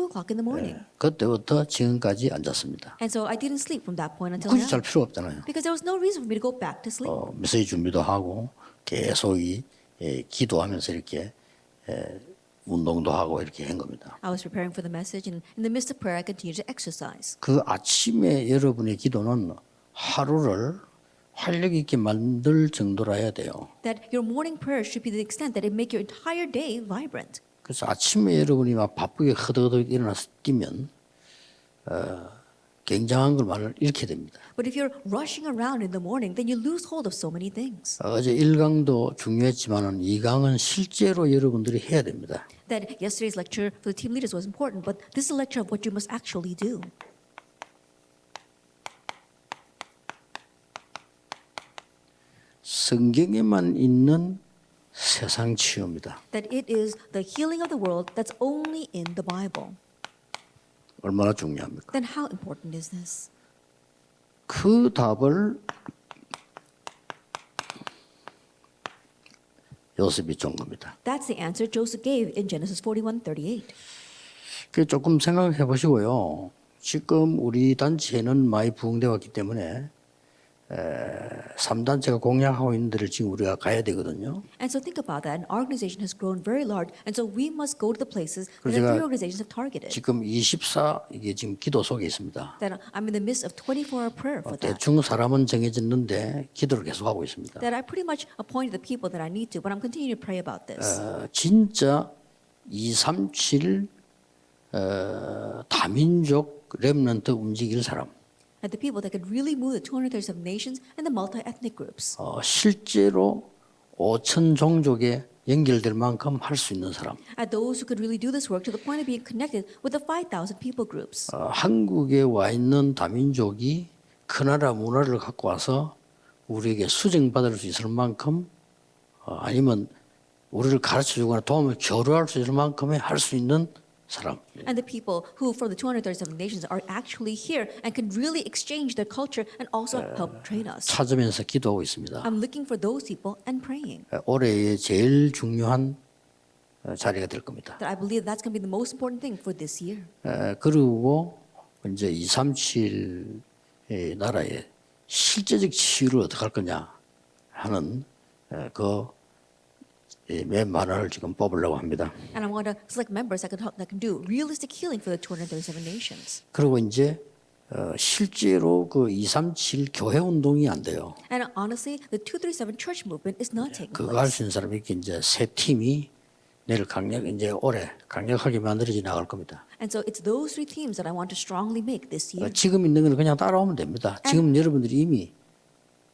o'clock in the morning. 그때부터 지금까지 안 잤습니다. And so I didn't sleep from that point until 굳이 잘 now. 필요 없잖아요. Because there was no reason for me to go back to sleep. 메시지 준비도 하고 계속 기도하면서 이렇게 운동도 하고 이렇게 한 겁니다. I was preparing for the message, and in the midst of prayer, I continued to exercise. 그 아침에 여러분의 기도는 하루를 활력 있게 만들 정도로 해야 돼요. That your morning prayer should be to the extent that it make your entire day vibrant. 그래서 아침에 여러분이 막 바쁘게 허덕허덕 일어나서 뛰면 굉장한 걸 말을 잃게 됩니다. But if you're rushing around in the morning, then you lose hold of so many things. 어제 1강도 중요했지만은 2강은 실제로 여러분들이 해야 됩니다. That yesterday's lecture for the team leaders was important, but this is a lecture of what you must actually do. 성경에만 있는 세상 치유입니다. That it is the healing of the world that's only in the Bible. 얼마나 중요합니까? Then how important is this? 그 답을 요셉이 준 겁니다. That's the answer Joseph gave in Genesis 41:38. 그 조금 생각해 보시고요. 지금 우리 단체는 많이 부흥돼 왔기 때문에 3단체가 공략하고 있는 데를 지금 우리가 가야 되거든요. And so think about that. An organization has grown very large, and so we must go to the places that the 제가 three organizations have targeted. 지금 24 이게 지금 기도 속에 있습니다. That I'm in the midst of 24-hour prayer for that. 대충 사람은 정해졌는데 기도를 계속하고 있습니다. That I pretty much appointed the people that I need to, but I'm continuing to pray about this. 진짜 237 다민족 렘넌트 움직일 사람. That the people that could really move the 237 nations and the multi-ethnic groups. 실제로 5천 종족에 연결될 만큼 할 수 있는 사람. At those who could really do this work to the point of being connected with the 5,000 people groups. 한국에 와 있는 다민족이 그 나라 문화를 갖고 와서 우리에게 수정받을 수 있을 만큼 아니면 우리를 가르쳐주거나 도움을 교류할 수 있을 만큼의 할 수 있는 사람. And the people who from the 237 nations are actually here and can really exchange their culture and also help train us. 찾으면서 기도하고 있습니다. I'm looking for those people and praying. 올해의 제일 중요한 자리가 될 겁니다. That I believe that's going to be the most important thing for this year. 그리고 이제 237 나라의 실제적 치유를 어떻게 할 거냐 하는 맨 만화를 지금 뽑으려고 합니다. And I want to select members that can do realistic healing for the 237 nations. 그리고 이제 실제로 그 237 교회 운동이 안 돼요. And honestly, the 237 church movement is not taking 그거 할 place. 수 있는 사람이 이제 세 팀이 내일 이제 올해 강력하게 만들어져 나갈 겁니다. And so it's those three themes that I want to strongly make this year. 지금 있는 건 그냥 따라오면 됩니다. 지금 여러분들이 이미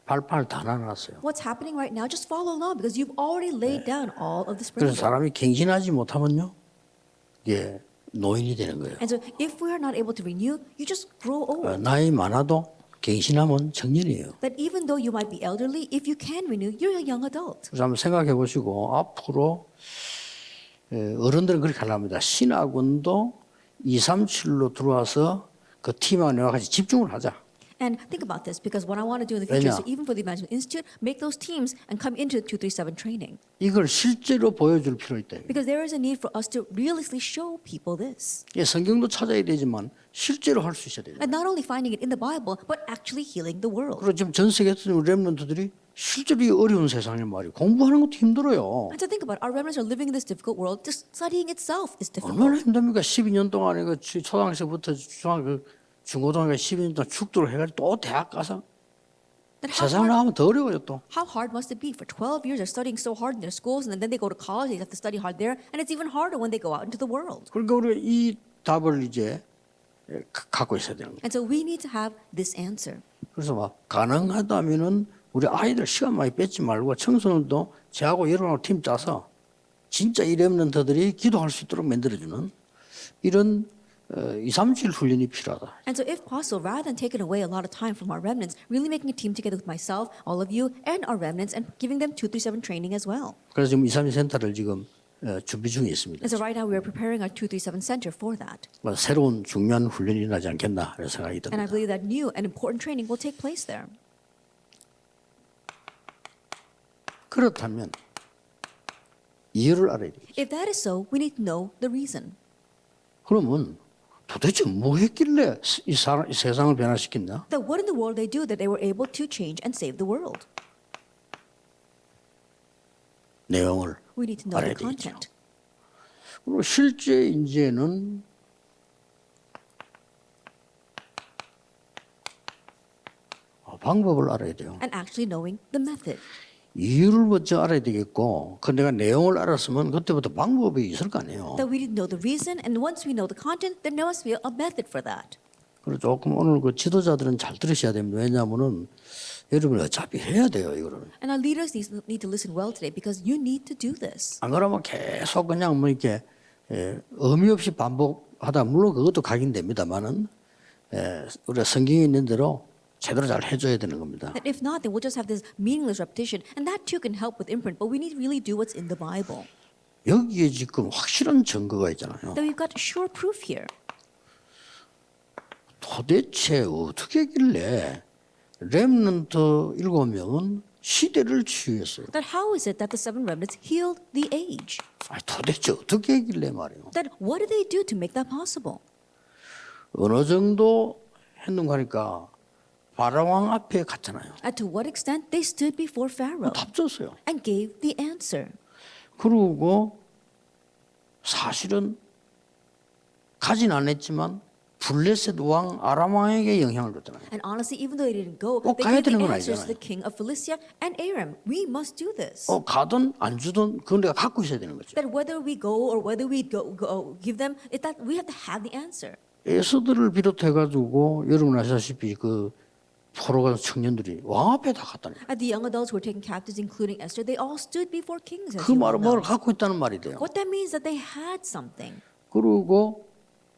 발판을 다 놔놨어요. What's happening right now, just follow along because you've already laid down all of the 그래서 springboard. 사람이 갱신하지 못하면요, 이게 노인이 되는 거예요. And so if we are not able to renew, you just grow old. 나이 많아도 갱신하면 청년이에요. That even though you might be elderly, if you can renew, you're a young adult. 그래서 한번 생각해 보시고 앞으로 어른들은 그렇게 하랍니다. 신학원도 237로 들어와서 그 팀 안에와 같이 집중을 하자. And think about this, because what I want to do in the future is 왜냐? to, even for the Evangelism Institute, make those teams and come into the 237 training. 이걸 실제로 보여줄 필요 있다. Because there is a need for us to realistically show people this. 예, 성경도 찾아야 되지만 실제로 할 수 있어야 돼요. And not only finding it in the Bible, but actually healing the world. 그리고 지금 전 세계에서 렘넌트들이 실제로 이 어려운 세상에 말이에요. 공부하는 것도 힘들어요. And so think about it, our remnants are living in this difficult world. Just studying itself is difficult. 얼마나 힘듭니까? 12년 동안에 그 초등학생부터 중고등학교 12년 동안 축도를 해가지고 또 대학 가서 Then how 세상을 hard, 나가면 더 어려워요 또. how hard must it be? For 12 years, they're studying so hard in their schools, and then they go to college, they have to study hard there, and it's even harder when they go out into the world. 그러니까 우리가 이 답을 이제 갖고 있어야 되는 거예요. And so we need to have this answer. 그래서 막 가능하다면은 우리 아이들 시간 많이 뺏지 말고 청소년도 저하고 여러분하고 팀 짜서 진짜 이 렘넌트들이 기도할 수 있도록 만들어주는 이런 237 훈련이 필요하다. And so if possible, rather than taking away a lot of time from our remnants, really making a team together with myself, all of you, and our remnants, and giving them 237 training as well. 그래서 지금 237 센터를 지금 준비 중에 있습니다. And so right now we are preparing our 237 center for that. 새로운 중요한 훈련이 일어나지 않겠나 그런 생각이 And I 듭니다. believe that new and important training will take place there. 그렇다면 이유를 알아야 돼요. If that is so, we need to know the reason. 그러면 도대체 뭐 했길래 이 세상을 변화시켰나? That what in the world they do that they were able to change and save the world? 내용을 We need to know 알아야 the 되겠죠. content. 그리고 실제 이제는 방법을 알아야 돼요. And actually knowing the method. 이유를 먼저 알아야 되겠고, 그 내가 내용을 알았으면 그때부터 방법이 있을 거 아니에요. That we need to know the reason, and once we know the content, then there must be a method for that. 그리고 조금 오늘 그 지도자들은 잘 들으셔야 됩니다. 왜냐하면은 여러분이 어차피 해야 돼요, 이거를. And our leaders need to listen well today because you need to do this. 안 그러면 계속 그냥 뭐 이렇게 의미 없이 반복하다 물론 그것도 각인됩니다만은 우리가 성경에 있는 대로 제대로 잘 해줘야 되는 겁니다. That if not, then we'll just have this meaningless repetition, and that too can help with imprint. But we need to really do what's in the Bible. 여기에 지금 확실한 증거가 있잖아요. That we've got sure proof here. 도대체 어떻게 길래 렘넌트 7명은 시대를 치유했어요. That how is it that the seven remnants healed the age? 도대체 어떻게 길래 말이에요. That what did they do to make that possible? 어느 정도 했는가 하니까 바라왕 앞에 갔잖아요. And to what extent they stood before Pharaoh 답 줬어요. and gave the answer. 그리고 사실은 가진 않았지만 블레셋 왕 아람 왕에게 영향을 줬잖아요. And honestly, even though they didn't go, 꼭 they 가야 gave the 되는 건 answers to 아니잖아요. the king of Philistia and Aram. We must do this. 가든 안 주든 그건 내가 갖고 있어야 되는 거죠. That whether we go or whether we go give them, it that we have to have the answer. 에스더를 비롯해 가지고 여러분 아시다시피 그 포로가 청년들이 왕 앞에 다 갔다니. And the young adults who were taken captives, including Esther, they all stood before kings. As 그 you all 말은 뭘 know. 갖고 있다는 말이 돼요. What that means that they had something. 그리고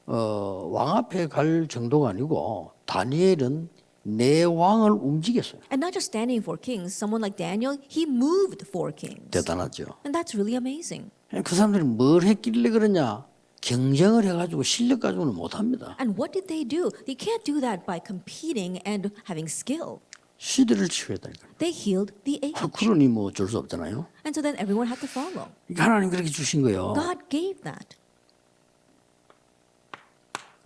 왕 앞에 갈 정도가 아니고 다니엘은 내 왕을 움직였어요. And not just standing for kings, someone like Daniel, he moved for kings. 대단하죠. And that's really amazing. 그 사람들이 뭘 했길래 그러냐? 경쟁을 해가지고 실력 가지고는 못합니다. And what did they do? They can't do that by competing and having skill. 시대를 치유했다니까. They healed the age. 그러니 뭐 어쩔 수 없잖아요. And so then everyone had to follow. 하나님 그렇게 주신 거예요. God gave that.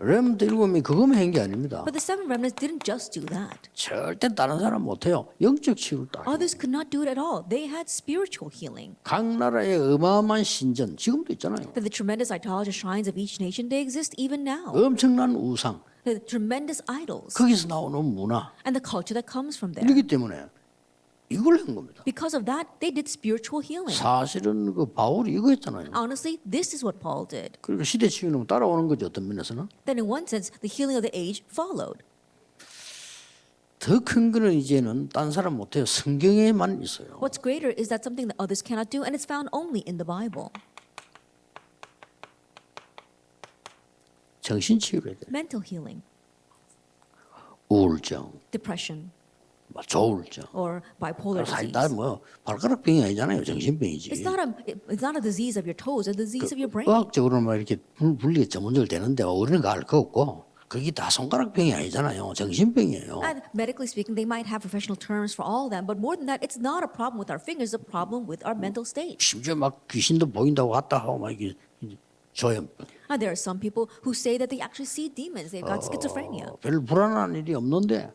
렘드 7명이 그것만 한 게 아닙니다. But the seven remnants didn't just do that. 절대 다른 사람 못해요. 영적 치유를 딱. Others could not do it at all. They had spiritual healing. 각 나라의 어마어마한 신전 지금도 있잖아요. That the tremendous idolatrous shrines of each nation, they exist even now. 엄청난 우상, The tremendous idols 거기서 나오는 문화 and the culture that comes from there. 이렇기 때문에 이걸 한 겁니다. Because of that, they did spiritual healing. 사실은 그 바울이 이거 했잖아요. Honestly, this is what Paul did. 그리고 시대 치유는 따라오는 거죠. 어떤 면에서는. Then in one sense, the healing of the age followed. 더 큰 거는 이제는 딴 사람 못해요. 성경에만 있어요. What's greater is that something that others cannot do, and it's found only in the Bible. 정신치유를 해야 돼요. Mental healing, 우울증, depression, 뭐 조울증. or bipolar 사실 disease. 다뭐 발가락병이 아니잖아요. 정신병이지. It's not a disease of your toes, it's a disease of your brain. 의학적으로는 막 이렇게 분리가 전문적으로 되는데 우리는 알 거 없고 그게 다 손가락병이 아니잖아요. 정신병이에요. And medically speaking, they might have professional terms for all of them, but more than that, it's not a problem with our fingers, it's a problem with our mental state. 심지어 막 귀신도 보인다고 왔다 하고 막 이게 조현병. And there are some people who say that they actually see demons, they've got schizophrenia. 별 불안한 일이 없는데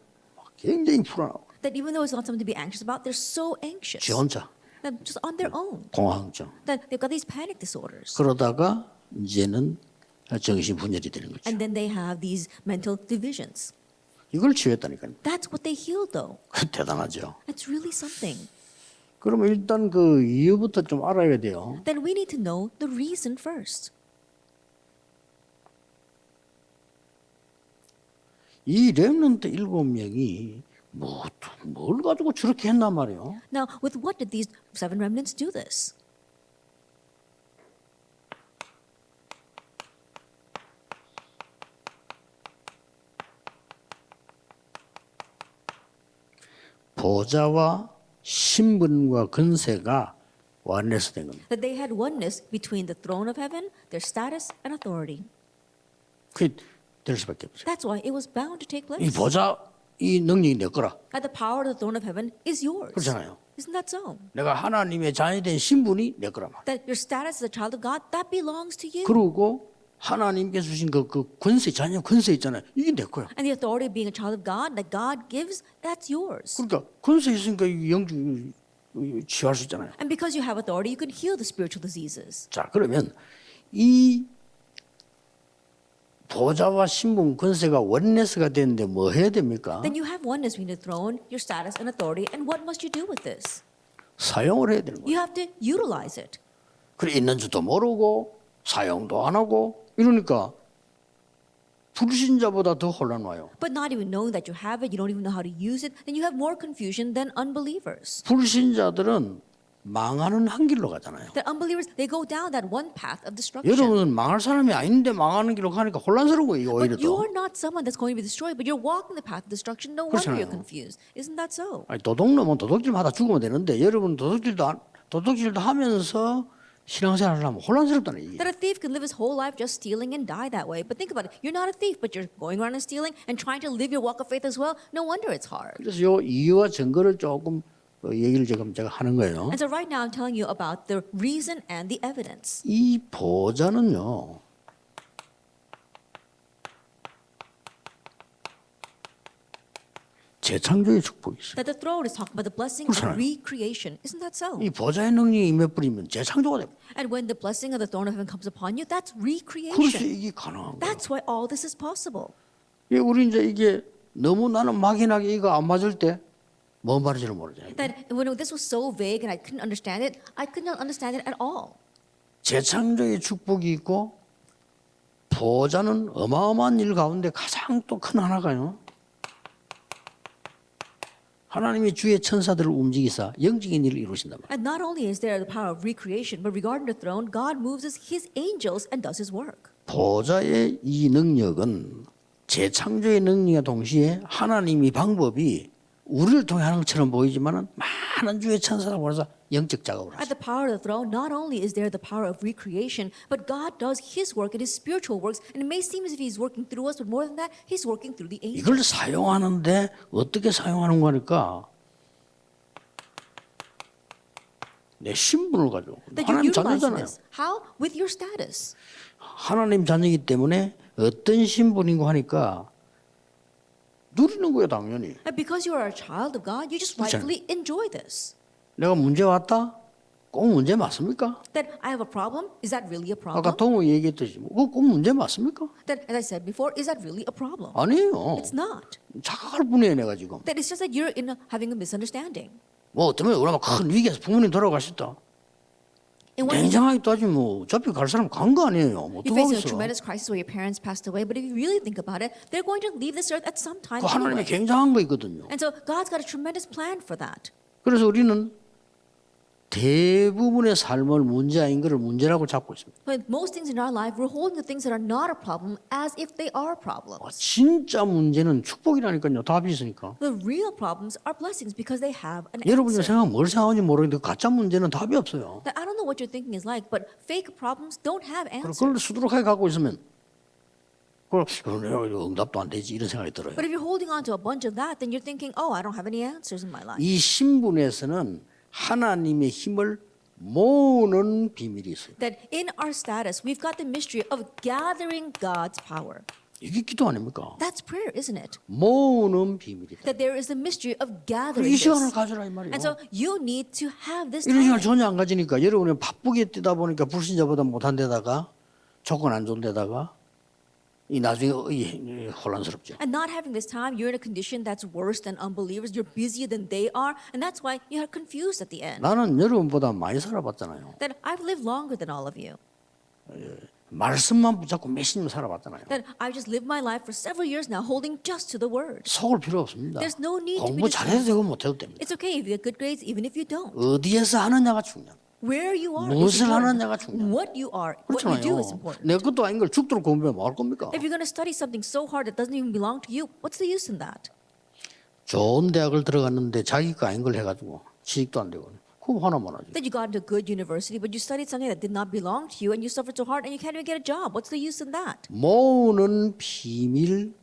굉장히 불안하고 That even though it's not something to be anxious about, they're so anxious. 지 혼자 That just on their own. 공황증. That they've got these panic disorders. 그러다가 이제는 정신분열이 되는 거죠. And then they have these mental divisions. 이걸 치유했다니까요. That's what they healed, though. 대단하죠. It's really something. 그러면 일단 그 이유부터 좀 알아야 돼요. Then we need to know the reason first. 이 렘넌트 7명이 뭘 가지고 저렇게 했단 말이에요. Now, with what did these seven remnants do this? 보좌와 신분과 근세가 완료해서 된 겁니다. That they had oneness between the throne of heaven, their status, and authority. 그게 될 수밖에 없어요. That's why it was bound to take 이 place. 보좌 이 능력이 내 거라. And the power of the throne of heaven is yours. 그렇잖아요. Isn't that so? 내가 하나님의 자녀된 신분이 내 거라 말. That your status as a child of God, that belongs to you. 그리고 하나님께서 주신 그 권세, 자녀 권세 있잖아요. 이게 내 거야. And the authority of being a child of God that God gives, that's yours. 그러니까 권세 있으니까 영적 치유할 수 있잖아요. And because you have authority, you can heal the spiritual diseases. 자, 그러면 이 보좌와 신분 권세가 원네스가 되는데 뭐 해야 됩니까? Then you have oneness between the throne, your status and authority, and what must you do with this? 사용을 해야 되는 거예요. You have to utilize it. 그래 있는 줄도 모르고 사용도 안 하고 이러니까 불신자보다 더 혼란 와요. But not even knowing that you have it, you don't even know how to use it, then you have more confusion than unbelievers. 불신자들은 망하는 한 길로 가잖아요. The unbelievers, they go down that one path of destruction. 여러분은 망할 사람이 아닌데 망하는 길로 가니까 혼란스러운 거예요. 오히려 But you 더. are not someone that's going to be destroyed, but you're walking the path of destruction. No wonder you're 그렇잖아요. confused. Isn't that so? 아니, 도둑놈은 도둑질마다 죽으면 되는데 여러분 도둑질도 하면서 신앙생활을 하면 혼란스럽다는 얘기예요. That a thief can live his whole life just stealing and die that way. But think about it. You're not a thief, but you're going around and stealing and trying to live your walk of faith as well. No wonder it's hard. 그래서 요 이유와 증거를 조금 얘기를 지금 제가 하는 거예요. And so right now I'm telling you about the reason and the evidence. 이 보좌는요. 재창조의 축복이 있어요. That the throne is talking about the blessing of 그렇잖아요. recreation. Isn't that so? 이 보좌의 능력이 임해 뿌리면 재창조가 됩니다. And when the blessing of the throne of heaven comes upon you, that's 그래서 recreation. 이게 가능한 거예요. That's why all this is possible. 예, 우리 이제 이게 너무 나는 막연하게 이거 안 맞을 때 뭐 말인지를 모르잖아요. That when this was so vague and I couldn't understand it, I could not understand it at all. 재창조의 축복이 있고 보좌는 어마어마한 일 가운데 가장 또 큰 하나가요. 하나님이 주의 천사들을 움직이사 영적인 일을 이루신단 말이에요. And not only is there the power of recreation, but regarding the throne, God moves his angels and does his work. 보좌의 이 능력은 재창조의 능력과 동시에 하나님이 방법이 우리를 통해 하는 것처럼 보이지만은 많은 주의 천사들 보내서 영적 작업을 At 하죠. the power of the throne, not only is there the power of recreation, but God does his work and his spiritual works. And it may seem as if he's working through us, but more than that, he's working through the angels. 이걸 사용하는데 어떻게 사용하는 거니까 내 신분을 가지고 That you're 하나님 utilizing 자녀잖아요. this. How? With your status. 하나님 자녀이기 때문에 어떤 신분이고 하니까 누리는 거예요, 당연히. And because you are a child of God, you just 그렇잖아요. rightfully enjoy this. 내가 문제 왔다? 꼭 문제 맞습니까? That I have a problem, is that really a 아까 problem? 동호 얘기했듯이 그거 꼭 문제 맞습니까? That, as I said before, is that really a problem? 아니에요. It's not. 착각할 뿐이에요, 내가 지금. That it's just that you're having a misunderstanding. 뭐 어쩌면 얼마나 큰 위기에서 부모님 돌아가셨다. And when 냉정하게 따지면 뭐 어차피 갈 사람 간 거 아니에요. 뭐 you're facing a 어떡하겠어. tremendous crisis where your parents passed away, but if you really think about it, they're going to leave this earth at some time 그 하나님의 anyway. 굉장한 거 있거든요. And so God's got a tremendous plan for that. 그래서 우리는 대부분의 삶을 문제 아닌 것을 문제라고 잡고 있습니다. But most things in our life, we're holding the things that are not a problem as if they are problems. 진짜 문제는 축복이라니까요. 답이 있으니까. The real problems are blessings because they have an 여러분이 answer. 뭘 생각하는지 모르겠는데 가짜 문제는 답이 없어요. That I don't know what your thinking is like, but fake problems don't have answers. 그걸 수두룩하게 갖고 있으면 그걸 응답도 안 되지 이런 생각이 들어요. But if you're holding on to a bunch of that, then you're thinking, oh, I don't have any answers in my life. 이 신분에서는 하나님의 힘을 모으는 비밀이 있어요. That in our status, we've got the mystery of gathering God's power. 이게 기도 아닙니까? That's prayer, isn't it? 모으는 비밀이다. That there is the mystery of 이 gathering 시간을 this. 가져라 이 말이에요. And so you need to have this 이런 시간을 time. 전혀 안 가지니까 여러분이 바쁘게 뛰다 보니까 불신자보다 못한 데다가 조건 안 좋은 데다가 이 나중에 혼란스럽죠. And not having this time, you're in a condition that's worse than unbelievers. You're busier than they are. And that's why you're confused at the end. 나는 여러분보다 많이 살아봤잖아요. That I've lived longer than all of you. 말씀만 붙잡고 몇십 년 살아봤잖아요. That I've just lived my life for several years now holding just to the word. 속을 필요 없습니다. There's no need to be 공부 잘해도 되고 못해도 됩니다. It's okay if you get good grades, even if you don't. 어디에서 하느냐가 중요합니다. Where you are is 무엇을 important. 하느냐가 중요해요. What you are, what you do is 그렇잖아요. important. 내 것도 아닌 걸 죽도록 공부하면 뭐 할 겁니까? If you're going to study something so hard that doesn't even belong to you, what's the use in that? 좋은 대학을 들어갔는데 자기 거 아닌 걸 해가지고 취직도 안 되고 그럼 화나만 하지. That you got into a good university, but you studied something that did not belong to you, and you suffered so hard, and you can't even get a job. What's the use in that? 모으는 비밀,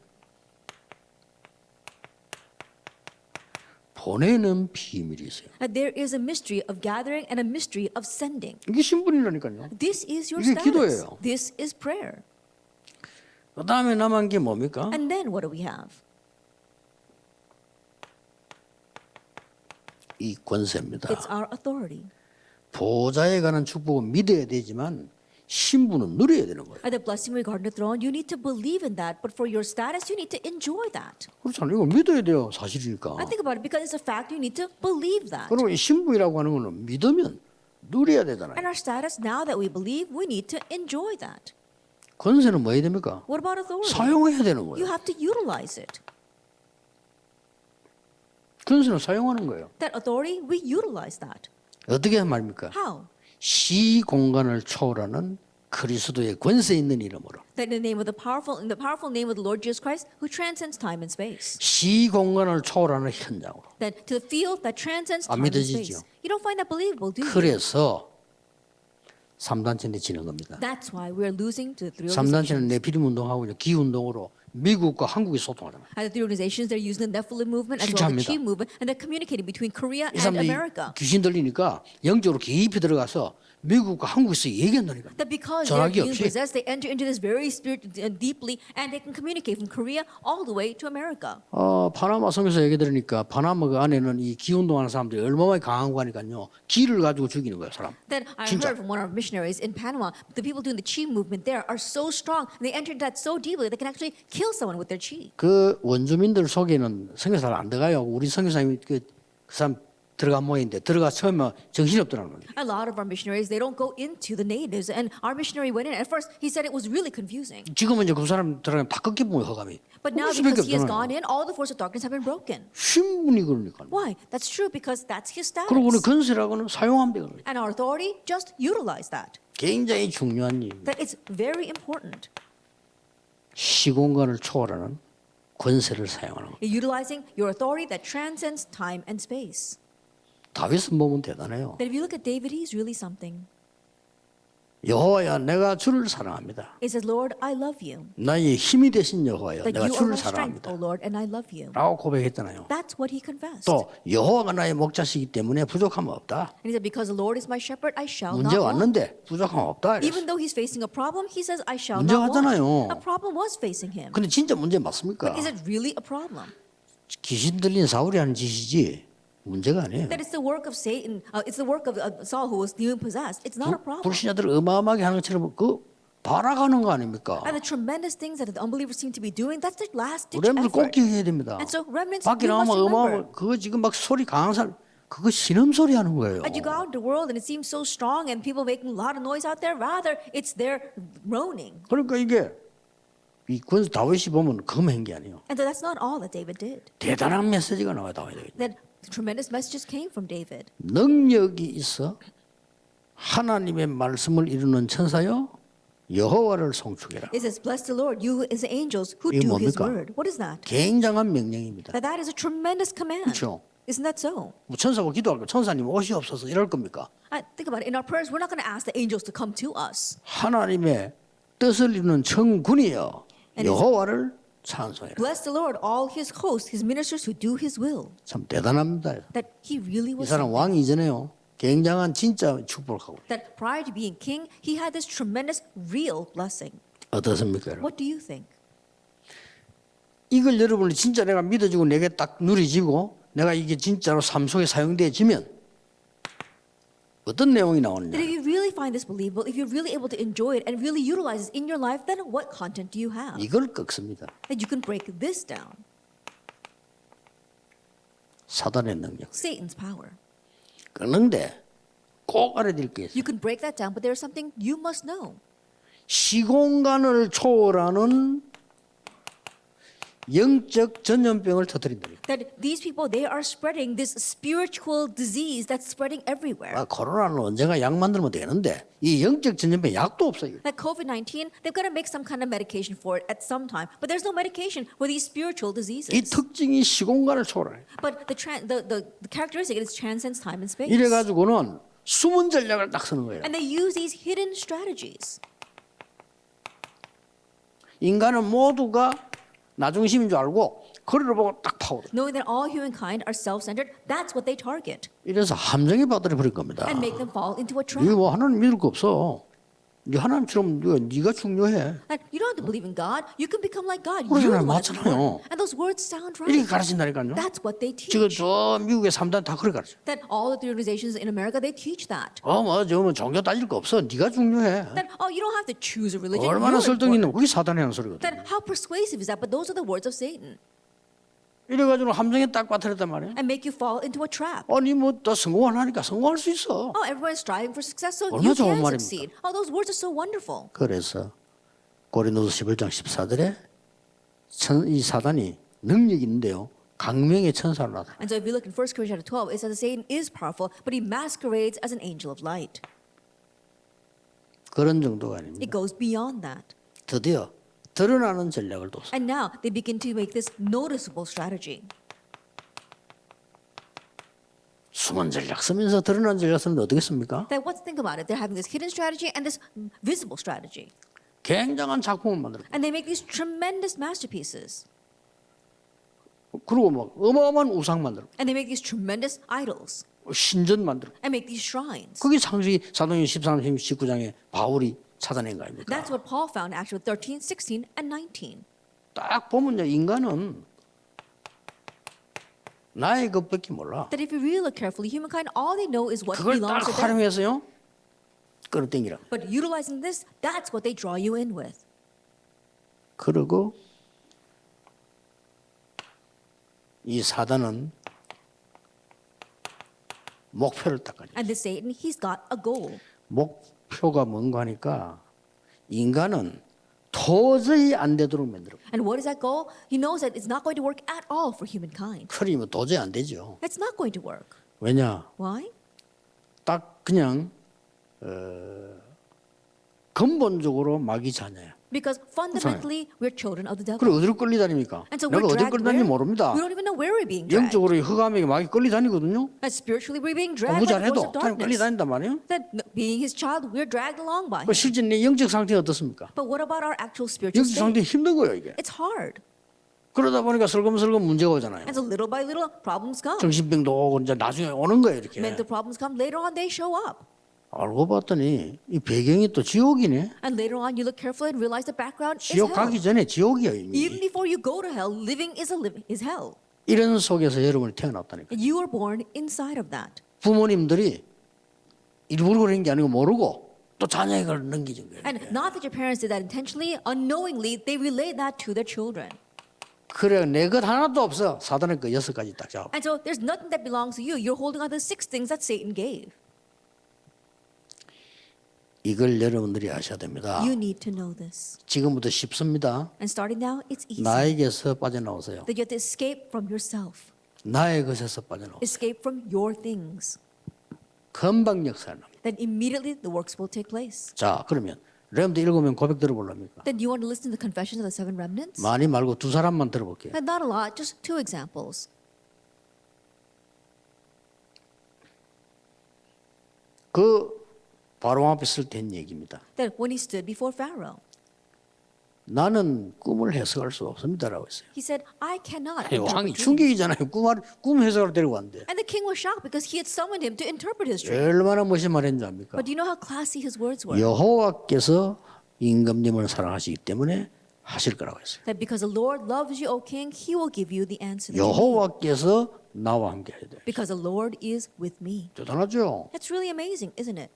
보내는 비밀이 있어요. That there is a mystery of gathering and a mystery of sending. 이게 신분이라니까요. This is your 이게 status. 기도예요. This is prayer. 그 다음에 남은 게 뭡니까? And then what do we have? 이 권세입니다. It's our authority. 보좌에 관한 축복은 믿어야 되지만 신분은 누려야 되는 거예요. At the blessing regarding the throne, you need to believe in that. But for your status, you need to enjoy that. 그렇잖아요. 이걸 믿어야 돼요. 사실이니까. I think about it because it's a fact. You need to believe that. 그리고 이 신분이라고 하는 거는 믿으면 누려야 되잖아요. And our status, now that we believe, we need to enjoy that. 권세는 뭐 해야 됩니까? What about authority? 사용해야 되는 You 거예요. have to utilize it. 권세는 사용하는 거예요. That authority, we utilize that. 어떻게 하는 말입니까? How? 시 공간을 초월하는 그리스도의 권세 있는 이름으로. That in the powerful name of the Lord Jesus Christ, who transcends time and space. 시 공간을 초월하는 현장으로. That to the field that transcends 안 time and 믿어지죠? space. You don't find that believable, do you? 그래서 3단체인데 지는 겁니다. That's why we're losing to the three 3단체는 organizations. 네피림 운동하고 기 운동으로 미국과 한국이 소통하잖아요. And the three organizations, they're using the Nephilim movement as well as the 실제합니다. Chi movement, and they're communicating between Korea 이 and 사람들이 America. 귀신 들리니까 영적으로 깊이 들어가서 미국과 한국에서 얘기한다니까. That because they're 전화기 being 없이. possessed, they enter into this very spirit deeply, and they can communicate from Korea all the way to America. 파나마 성에서 얘기 들으니까 파나마 그 안에는 이 기 운동하는 사람들이 얼마나 강한 거 하니까요. 기를 가지고 죽이는 거예요, 사람. Then I 진짜. heard from one of our missionaries in Panama, the people doing the Chi movement there are so strong, and they enter into that so deeply, they can actually kill someone with their Chi. 그 원주민들 속에는 성교사를 안 들어가요. 우리 성교사님이 그 사람 들어간 모양인데 들어가 처음에 정신이 없더라는 거예요. A lot of our missionaries, they don't go into the natives, and our missionary went in. At first, he said it was really confusing. 지금은 이제 그 사람 들어가면 다 꺾여보면 허감이. But now, 수밖에 because he has gone 없잖아요. in, all the forces of darkness have been broken. 신분이 그러니까. Why? That's true because that's his status. 그리고 우리 건세라고는 사용하면 되거든요. And our authority, just utilize that. 굉장히 중요한 일입니다. That it's very important. 시공간을 초월하는 권세를 사용하는 거. You're utilizing your authority that transcends time and space. 다윗은 보면 대단해요. That if you look at David, he's really something. 여호와야 내가 주를 사랑합니다. It says, Lord, I love you. 나의 힘이 되신 여호와여 That 내가 you are 주를 my strength, 사랑합니다. O Lord, and I love you. 라고 고백했잖아요. That's what he confessed. 또 여호와가 나의 목자시기 때문에 부족함 없다. And he said, because the Lord is my shepherd, I shall not 문제 want. 왔는데 부족함 없다. Even though he's facing a problem, he says, I shall 문제 not want. 왔잖아요. A problem was facing him. 근데 진짜 문제 맞습니까? But is it really a problem? 귀신 들린 사울이 하는 짓이지 문제가 아니에요. That it's the work of Satan, it's the work of Saul who was demon possessed. It's not a problem. 불신자들 어마어마하게 하는 것처럼 그 발악하는 거 아닙니까? And the tremendous things that the unbelievers seem to be doing, that's their last ditch 우리들 꼭 effort. 기억해야 됩니다. And so remnants, 밖에 you must 나가면 remember. 어마어마 그거 지금 막 소리 강한 사람 그거 신음소리 하는 거예요. As you go out in the world and it seems so strong and people making a lot of noise out there, rather it's their groaning. 그러니까 이게 이 권세 다윗이 보면 그만 게 아니에요. And so that's not all that David did. 대단한 메시지가 나와요 다윗에게. That tremendous messages came from David. 능력이 있어 하나님의 말씀을 이루는 천사여 여호와를 송축해라. It says, bless the Lord, you his angels who 이게 do his 뭡니까? word. What is that? 굉장한 명령입니다. That is a tremendous command. 그렇죠. Isn't that so? 뭐 천사가 기도할 거 천사님 옷이 없어서 이럴 겁니까? Think about it. In our prayers, we're not going to ask the angels to come to us. 하나님의 뜻을 이루는 천군이여 여호와를 찬송해라. Bless the Lord, all his hosts, his ministers who do his will. 참 대단합니다. That he really 이 was 사람 something. 왕 이전에요. 굉장한 진짜 축복을 하고 있어요. That prior to being king, he had this tremendous real blessing. 어떻습니까? 여러분? What do you think? 이걸 여러분이 진짜 내가 믿어지고 내게 딱 누리지고 내가 이게 진짜로 삶 속에 사용되어지면 어떤 내용이 That 나오느냐? if you really find this believable, if you're really able to enjoy it and really utilize it in your life, then what content do you have? 이걸 꺾습니다. That you can break this down. 사단의 능력. Satan's power. 꺾는데 꼭 알아야 될 게 있어요. You can break that down, but there's something you must know. 시공간을 초월하는 영적 전염병을 터뜨린다. That these people, they are spreading this spiritual disease that's spreading everywhere. 코로나는 언젠가 약 만들면 되는데 이 영적 전염병 약도 없어요. Like COVID-19, they've got to make some kind of medication for it at some time. But there's no medication for these spiritual diseases. 이 특징이 시공간을 초월해. But the characteristic is transcends time and space. 이래 가지고는 숨은 전략을 딱 쓰는 거예요. And they use these hidden strategies. 인간은 모두가 나 중심인 줄 알고 거리를 보고 딱 파고들. Knowing that all humankind are self-centered, that's what they target 이래서 함정에 빠뜨려 버릴 겁니다. and make them fall into a trap. 이거 뭐 하나님 믿을 거 없어. 네 하나님처럼 네가 중요해. That you don't have to believe in God. You can become like God. 그러잖아요. You're the one that's 맞잖아요. important. And those words sound 이렇게 right. 가르친다니까요. That's what they 지금 teach. 저 미국의 3단 다 그래 가르쳐. That all of the organizations in America, they teach that. 저 종교 따질 거 없어. 네가 중요해. That, oh, you don't have to choose a religion. 얼마나 You're 설득이 있는 important. 그게 사단이 하는 소리거든. Then how persuasive is that? But those are the words of Satan. 이래가지고 함정에 딱 빠뜨렸단 말이야. And make you fall into a trap. 아니 다 성공하니까 성공할 수 있어. Oh, everyone's striving for success, so 얼마나 you 좋은 can 말입니까? succeed. Oh, those words are so wonderful. 그래서 고린도서 11장 14절에 이 사단이 능력이 있는데요. 강명의 천사로 나타나. And so if you look in 1 Corinthians 12, it says that Satan is powerful, but he masquerades as an angel of light. 그런 정도가 아닙니다. It goes beyond that. 드디어 드러나는 전략을 뒀어요. And now they begin to make this noticeable strategy. 숨은 전략 쓰면서 드러난 전략 쓰는데 어떻겠습니까? Then let's think about it. They're having this hidden strategy and this visible strategy. 굉장한 작품을 만들고 And they make these tremendous masterpieces. 그리고 막 어마어마한 우상 만들고 And they make these tremendous idols. 신전 만들고 And make these shrines. 그게 창세기 사도행전 13, 19장에 바울이 찾아낸 거 아닙니까? That's what Paul found in Acts 13, 16, and 19. 딱 보면요 인간은 나의 것밖에 몰라. That if you really look carefully, humankind, all they know is what 그걸 belongs 딱 to them. 활용해서요 끌어당기라. But utilizing this, that's what they draw you in with. 그리고 이 사단은 목표를 딱 가지고 And this Satan, he's got a goal. 목표가 뭔가 하니까 인간은 도저히 안 되도록 만들어. And what is that goal? He knows that it's not going to work at all for humankind. 그러면 도저히 안 되죠. It's not going to work. 왜냐? Why? 딱 그냥 근본적으로 마귀 자녀야. Because fundamentally, we're children of the devil. 그래 어디로 끌리다닙니까? And so 내가 we're 어디 dragged 끌리다니는지 where? 모릅니다. We don't even know where we're being dragged. 영적으로 흑암에게 마귀 끌리다니거든요. And spiritually, we're being dragged 공부 by the force 잘해도 of 타임 darkness. 끌리다닌단 말이에요. That being his child, we're dragged along by 그 him. 실제 내 영적 상태가 어떻습니까? But what about our actual spiritual 영적 상태 state? 힘든 거예요 이게. It's hard. 그러다 보니까 슬금슬금 문제가 오잖아요. And so little by little, problems come. 정신병도 오고 이제 나중에 오는 거예요 이렇게. Mental problems come. Later on, they show up. 알고 봤더니 이 배경이 또 지옥이네. And later on, you look carefully and realize the background is 지옥 hell. 가기 전에 지옥이야 Even 이미. before you go to hell, living is hell. 이런 속에서 여러분이 태어났다니까. And you were born inside of that. 부모님들이 일부러 그런 게 아니고 모르고 또 자녀에게 그걸 넘기는 거예요. And not that your parents did that intentionally, unknowingly, they relay that to their children. 그래 내 것 하나도 없어. 사단의 그 6가지 딱 잡아. And so there's nothing that belongs to you. You're holding on to the 6 things that Satan gave. 이걸 여러분들이 아셔야 됩니다. You need to know this. 지금부터 쉽습니다. And starting now, it's easy. 나에게서 빠져나오세요. That you have to escape from yourself. 나의 것에서 빠져나오세요. Escape from your things. 금방 역사를 납니다. Then immediately the works will take place. 자 그러면 여러분들 읽으면 고백 들어볼랍니까? Then do you want to listen to the confessions of the 7 remnants? 많이 말고 2사람만 들어볼게요. And not a lot, just 2 examples. 그 바로 앞에 쓸 때 한 얘기입니다. That when he stood before Pharaoh, 나는 꿈을 해석할 수 없습니다라고 했어요. he said, I cannot 왕이 interpret dreams. 충격이잖아요. 꿈 해석을 데리고 왔는데 And the king was shocked because he had summoned him to interpret his dream. 얼마나 멋진 말인지 압니까? But do you know how classy his words were? 여호와께서 임금님을 사랑하시기 때문에 하실 거라고 했어요. That because the Lord loves you, O king, he will give you the answer that you need. 여호와께서 나와 함께 해야 돼요. Because the Lord is with me. 대단하죠? That's really amazing, isn't it?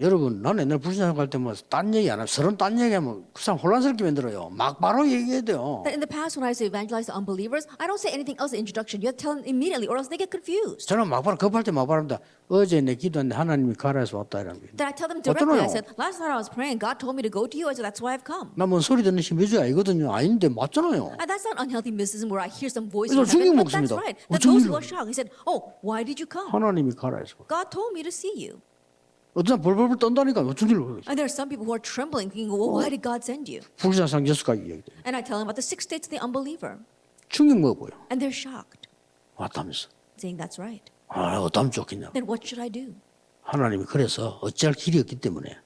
여러분, 나는 옛날 불신자로 갈 때 뭐 딴 얘기 안 하고 서로 딴 얘기하면 그 사람 혼란스럽게 만들어요. 막 바로 얘기해야 돼요. That in the past, when I used to evangelize the unbelievers, I don't say anything else in introduction. You have to tell them immediately, or else they get confused. 저는 막 바로 급할 때 막 바랍니다. 어제 내 기도했는데 하나님이 가라해서 왔다 이런 거. Then I tell them directly. I 어쩌나요? said, last night I was praying, God told me to go to you. I said, that's why I've come. 나뭔 소리 듣는 신비주의 아니거든요. 아닌데 맞잖아요. And that's not unhealthy mysticism where I hear some voice 그래서 from heaven. 충격 But that's 먹습니다. right. That 어쩐 those 일로? who are shocked, he said, oh, why did you come? 하나님이 가라해서. God told me to see you. 어떤 사람 벌벌벌 떤다니까 어쩐 일로? And there are some people who are trembling, thinking, well, why did God send you? 불신자상 6가지 얘기돼요. And I tell them about the 6 states of the unbeliever. 충격 먹어보여. And they're shocked, 왔다면서. saying, that's right. 아, 어떠면 좋겠냐. Then what should I do? 하나님이 그래서 어찌할 길이 없기 때문에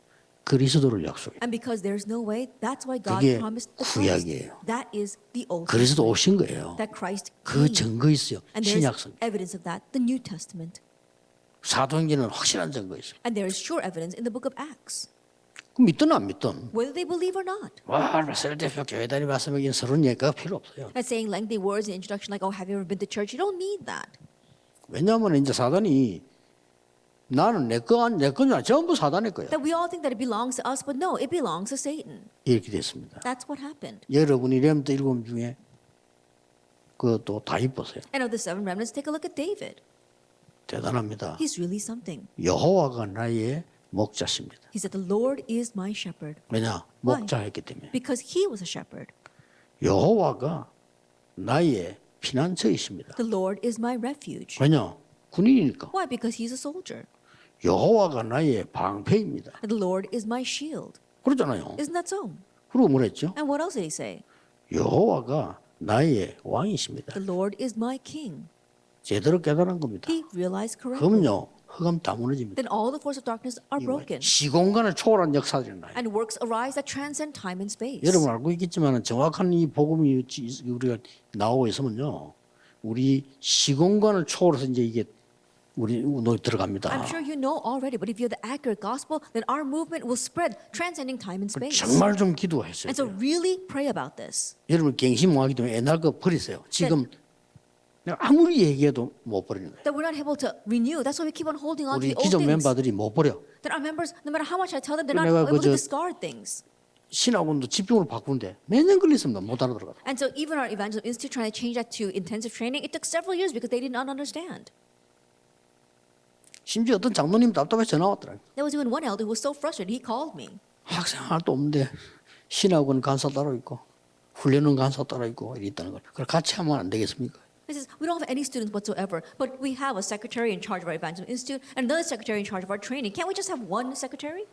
그리스도를 약속해. And because there's no way, that's why God 그게 promised the 구약이에요. Christ. That is the Old 그리스도 Testament. 오신 거예요. That Christ 그 came. 증거 있어요. And there's 신약성. evidence of that, the New Testament. 사도행전은 확실한 증거 있어요. And there is sure evidence in the book of Acts, 그럼 믿든 안 믿든 whether they believe or not. 와 셀대표 교회 다니면서 이런 서론 얘기가 필요 없어요. And saying lengthy words in introduction like, oh, have you ever been to church? You don't need that. 왜냐하면 이제 사단이 나는 내 거냐 전부 사단의 거야. That we all think that it belongs to us, but no, it belongs to Satan. 이렇게 됐습니다. That's what happened. 여러분이 렘트 7 중에 그또 다윗 보세요. And of the 7 remnants, take a look at David. 대단합니다. He's really something. 여호와가 나의 목자십니다. He said, the Lord is my shepherd. 왜냐? Why? 목자였기 때문에. Because he was a shepherd. 여호와가 나의 피난처이십니다. The Lord is my refuge. 왜냐? 군인이니까. Why? Because he's a soldier. 여호와가 나의 방패입니다. And the Lord is my shield. 그러잖아요. Isn't that so? 그리고 뭐랬죠? And what else did he say? 여호와가 나의 왕이십니다. The Lord is my king. 제대로 깨달은 겁니다. He realized correctly. 그러면요, 흑암 다 무너집니다. Then all the forces of darkness are broken. 시공간을 초월한 역사들이 나요. And works arise that transcend time and space. 여러분 알고 있겠지만 정확한 이 복음이 우리가 나오고 있으면요, 우리 시공간을 초월해서 이제 이게 우리 들어갑니다. I'm sure you know already, but if you have the accurate gospel, then our movement will spread, transcending time and space. 정말 좀 기도했어요. And so really pray about this. 여러분 갱신몽하기 때문에 옛날 거 버리세요. 지금 내가 아무리 얘기해도 못 버리는 거예요. That we're not able to renew. That's why we keep on holding on to 우리 the old 기존 things. 멤버들이 못 버려. That our members, no matter how much I tell them, they're not 내가 able to 그저- discard things. 신학원도 집중으로 바꾸는데 몇 년 걸렸습니다. 못 알아들어가. And so even our evangelism institute trying to change that to intensive training, it took several years because they did not understand. 심지어 어떤 장로님 답답해서 전화 왔더라고요. There was even one elder who was so frustrated, he called me. 학생 하나도 없는데 신학원 간사 따로 있고 훈련원 간사 따로 있고 이랬다는 걸. 그걸 같이 하면 안 되겠습니까? He says, we don't have any students whatsoever, but we have a secretary in charge of our evangelism institute and another secretary in charge of our training. Can't we just have one secretary?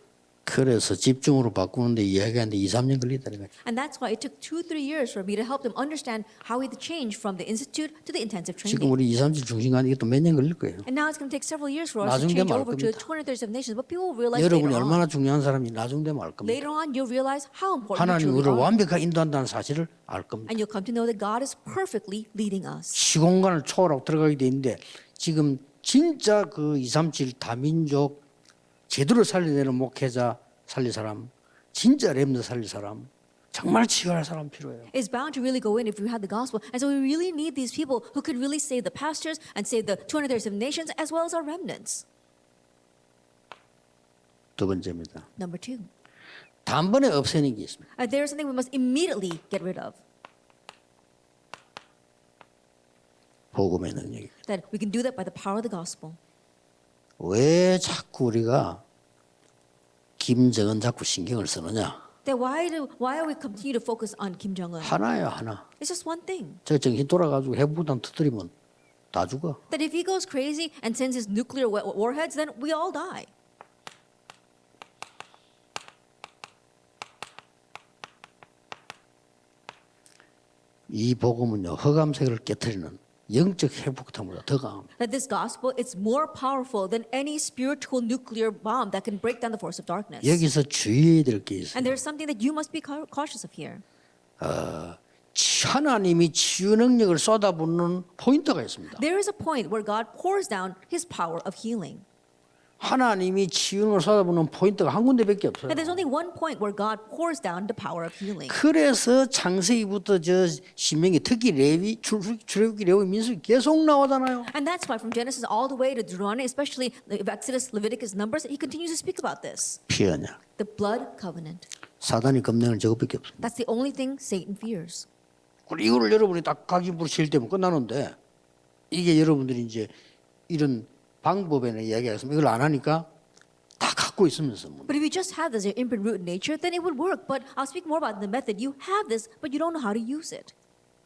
그래서 집중으로 바꾸는데 이야기하는데 2, 3년 걸리다는 거죠. And that's why it took 2-3 years for me to help them understand how we change from the institute to the intensive 지금 training. 우리 2, 3주 중심간 이게 또 몇 년 걸릴 거예요. And now it's going to take several years for us to 나중 change 되면 알 over to 겁니다. 237 nations. But people will realize 여러분이 later 얼마나 on. 중요한 사람이 나중 되면 알 겁니다. Later on, you'll realize how important we 하나님 truly 우리를 are. 완벽하게 인도한다는 사실을 알 겁니다. And you'll come to know that God is perfectly leading us. 시공간을 초월하고 들어가게 돼 있는데 지금 진짜 그 237 다민족 제대로 살려내는 목회자 살릴 사람, 진짜 렘드 살릴 사람, 정말 치열할 사람 필요해요. It's bound to really go in if we had the gospel. And so we really need these people who could really save the pastors and save the 237 nations as well as our remnants. 두 번째입니다. Number 2. 단번에 없애는 게 있습니다. There is something we must immediately get rid of. 복음의 능력입니다. That we can do that by the power of the gospel. 왜 자꾸 우리가 김정은 자꾸 신경을 쓰느냐? Then why are we continue to focus on Kim Jong-un? 하나예요, 하나. It's just one thing. 저 정신 돌아가지고 핵폭탄 터뜨리면 다 죽어. That if he goes crazy and sends his nuclear warheads, then we all die. 이 복음은요, 흑암색을 깨뜨리는 영적 핵폭탄보다 더 강합니다. That this gospel it's more powerful than any spiritual nuclear bomb that can break down the force of darkness. 여기서 주의해야 될 게 있어요. And there's something that you must be cautious of here. 하나님이 치유 능력을 쏟아붓는 포인트가 있습니다. There is a point where God pours down His power of healing. 하나님이 치유 능력을 쏟아붓는 포인트가 한 군데밖에 없어요. And there's only one point where God pours down the power of healing. 그래서 창세기부터 저 신명기 특히 레위 출애굽기 레위 민수기 계속 나오잖아요. And that's why from Genesis all the way to Deuteronomy, especially Exodus, Leviticus, Numbers, He continues to speak about this. 피언약. The blood covenant. 사단이 겁내는 저것밖에 없습니다. That's the only thing Satan fears. 그리고 이거를 여러분이 딱 각인부로 칠 때면 끝나는데 이게 여러분들이 이제 이런 방법에는 이야기가 있으면 이걸 안 하니까 다 갖고 있으면서 뭐. But if you just have this imprint root in nature, then it would work. But I'll speak more about the method. You have this, but you don't know how to use it.